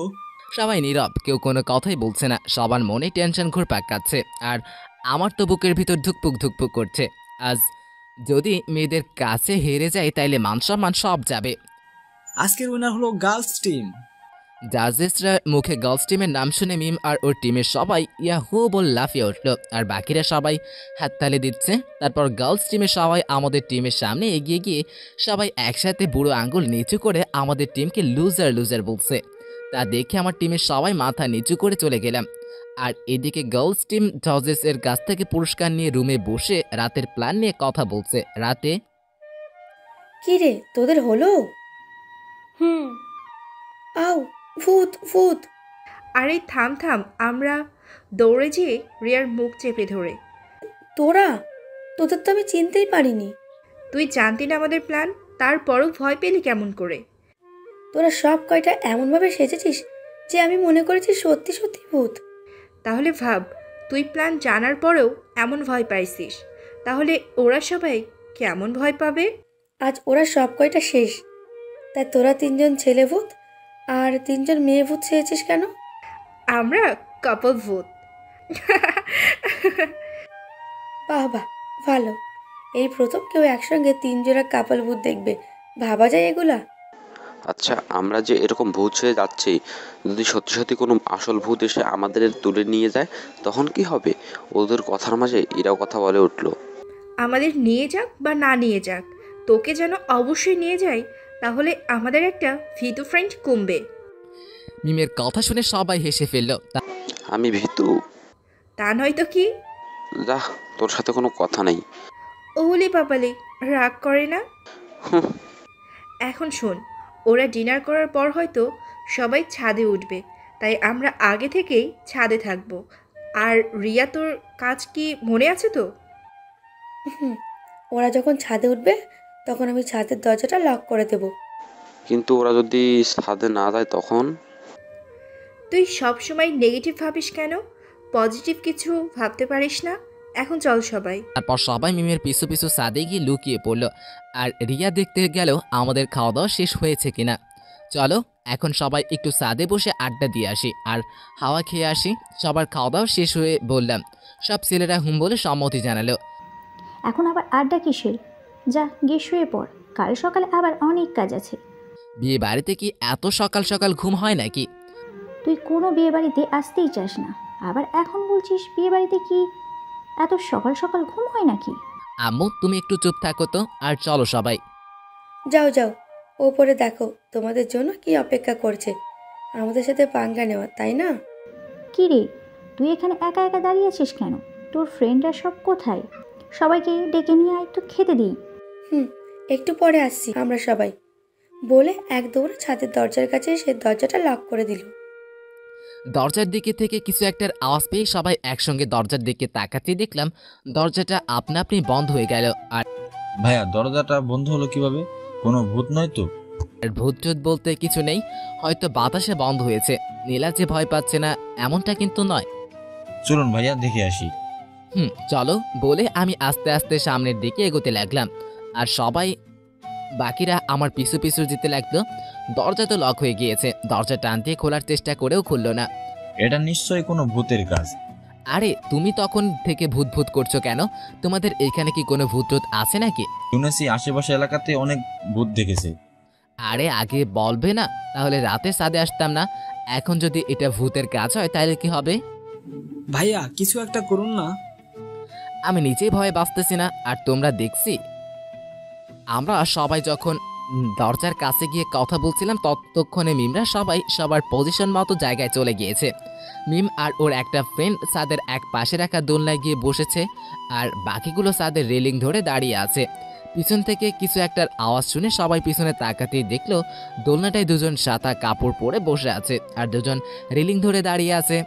সবাই নীরব, কেউ কোনো কথাই বলছে না। সবার মনে টেনশন ঘুরপাক খাচ্ছে, আর আমার তো বুকের ভিতর ধুকপুক ধুকপুক করছে। আজ যদি মেয়েদের কাছে হেরে যায় তাইলে মান সম্মান সব যাবে। আজকের উইনার হলো গার্লস টিম। জাজেসরা মুখে গার্লস টিমের নাম শুনে মিম আর ওর টিমের সবাই ইয়াহু বল লাফিয়ে উঠল, আর বাকিরা সবাই হাততালি দিচ্ছে। তারপর গার্লস টিমের সবাই আমাদের টিমের সামনে এগিয়ে গিয়ে সবাই একসাথে বুড়ো আঙ্গুল নিচু করে আমাদের টিমকে লুজার লুজার বলছে। তা দেখে আমার টিমের সবাই মাথা নিচু করে চলে গেলাম। আর এদিকে গার্লস টিম জজেস এর কাছ থেকে পুরস্কার নিয়ে রুমে বসে রাতের প্ল্যান নিয়ে কথা বলছে। রাতে কি রে তোদের হলো? আউ, ভূত ভূত। আরে থাম থাম, আমরা দৌড়ে যেয়ে রিয়ার মুখ চেপে ধরে। তোদের তো আমি চিনতেই পারিনি। তুই জানতি না আমাদের প্ল্যান, তারপরও ভয় পেলি কেমন করে? তোরা সব কয়টা এমনভাবে সেজেছিস যে আমি মনে করেছি সত্যি সত্যি ভূত। তাহলে ভাব, তুই প্ল্যান জানার পরেও এমন ভয় পাইছিস, তাহলে ওরা সবাই কেমন ভয় পাবে? আজ ওরা সব কয়টা শেষ, তাই তোরা 3জন ছেলে ভূত আর 3জন মেয়ে ভূত সেজেছিস কেন? আমরা কাপল ভূত। বাহ বাহ, ভালো। এই প্রথম কেউ একসঙ্গে 3 জোড়া কাপল ভূত দেখবে। ভাবা যায় এগুলা? আচ্ছা, আমরা যে এরকম ভূত সেজে যাচ্ছি, যদি সত্যি সত্যি কোনো আসল ভূত এসে আমাদের তুলে নিয়ে যায় তখন কি হবে? ওদের কথার মাঝে এরাও কথা বলে উঠল। আমাদের নিয়ে যাক বা না নিয়ে যাক, তোকে যেন অবশ্যই নিয়ে যায়, তাহলে আমাদের একটা ভীতু ফ্রেন্ড কমবে। মিমের কথা শুনে সবাই হেসে ফেলল। আমি ভীতু? তা নয়তো কি? যা, তোর সাথে কোনো কথা নেই। ওলি পাপালি, রাগ করে না। হুঁ। এখন শোন, ওরা ডিনার করার পর হয়তো সবাই ছাদে উঠবে, তাই আমরা আগে থেকেই ছাদে থাকব। আর রিয়া, তোর কাজ কি মনে আছে তো? ওরা যখন ছাদে উঠবে তখন আমি ছাদের দরজাটা লক করে দেব। কিন্তু ওরা যদি ছাদে না যায় তখন? তুই সব সময় নেগেটিভ ভাবিস কেন? পজিটিভ কিছু ভাবতে পারিস না? এখন চল সবাই। তারপর সবাই মিমের পিছু পিছু ছাদে গিয়ে লুকিয়ে পড়ল। আর রিয়া দেখতে গেল আমাদের খাওয়া দাওয়া শেষ হয়েছে কিনা। চলো এখন সবাই একটু ছাদে বসে আড্ডা দিয়ে আসি আর হাওয়া খেয়ে আসি। সবার খাওয়া দাওয়া শেষ হয়ে বললাম। সব ছেলেরা হুম বলে সম্মতি জানালো। এখন আবার আড্ডা কিসের? যা গিয়ে শুয়ে পড়, কাল সকালে আবার অনেক কাজ আছে। বিয়ে বাড়িতে কি এত সকাল সকাল ঘুম হয় নাকি? তুই কোনো বিয়ে বাড়িতে আসতেই চাস না, আবার এখন বলছিস বিয়ে বাড়িতে কি এত সকাল সকাল ঘুম হয় নাকি? আম্মু তুমি একটু চুপ থাকো তো, আর চলো সবাই। যাও যাও, ওপরে দেখো তোমাদের জন্য কি অপেক্ষা করছে। আমাদের সাথে পাঙ্গা নেওয়া, তাই না? কি রে, তুই এখানে একা একা দাঁড়িয়ে আছিস কেন? তোর ফ্রেন্ডরা সব কোথায়? সবাইকে ডেকে নিয়ে আয়, একটু খেতে দিই। একটু পরে আসছি আমরা সবাই, বলে এক দৌড়ে ছাদের দরজার কাছে সে দরজাটা লক করে দিল। দরজার দিকে থেকে কিছু একটার আওয়াজ পেয়ে সবাই একসঙ্গে দরজার দিকে তাকাতে দেখলাম দরজাটা আপনা আপনি বন্ধ হয়ে গেল। আর ভাইয়া, দরজাটা বন্ধ হলো কিভাবে? কোনো ভূত নয় তো? ভূত টুত বলতে কিছু নেই, হয়তো বাতাসে বন্ধ হয়েছে। নীলা যে ভয় পাচ্ছে না এমনটা কিন্তু নয়। চলুন ভাইয়া, দেখে আসি। চলো বলে আমি আস্তে আস্তে সামনের দিকে এগোতে লাগলাম, আর সবাই বাকিরা আমার পিছু পিছু যেতে লাগলো। দরজা তো লক হয়ে গিয়েছে, দরজা টান দিয়ে খোলার চেষ্টা করেও খুললো না। এটা নিশ্চয়ই কোনো ভূতের কাজ। আরে তুমি তখন থেকে ভূত ভূত করছো কেন? তোমাদের এখানে কি কোনো ভূত টুত আছে নাকি? শুনেছি আশেপাশে এলাকাতে অনেক ভূত দেখেছে। আরে আগে বলবে না, তাহলে রাতে ছাদে আসতাম না। এখন যদি এটা ভূতের কাজ হয় তাহলে কি হবে? ভাইয়া কিছু একটা করুন না। আমি নিজেই ভয়ে বাঁচতেছি না, আর তোমরা দেখছি। আমরা সবাই যখন দরজার কাছে গিয়ে কথা বলছিলাম ততক্ষণে মিমরা সবাই সবার পজিশন মতো জায়গায় চলে গিয়েছে। মিম আর ওর একটা ফ্রেন্ড ছাদের এক পাশে রাখা দোলনায় গিয়ে বসেছে, আর বাকিগুলো ছাদের রেলিং ধরে দাঁড়িয়ে আছে। পিছন থেকে কিছু একটার আওয়াজ শুনে সবাই পিছনে তাকাতেই দেখলো দোলনাটায় দুজন সাদা কাপড় পরে বসে আছে আর দুজন রেলিং ধরে দাঁড়িয়ে আছে।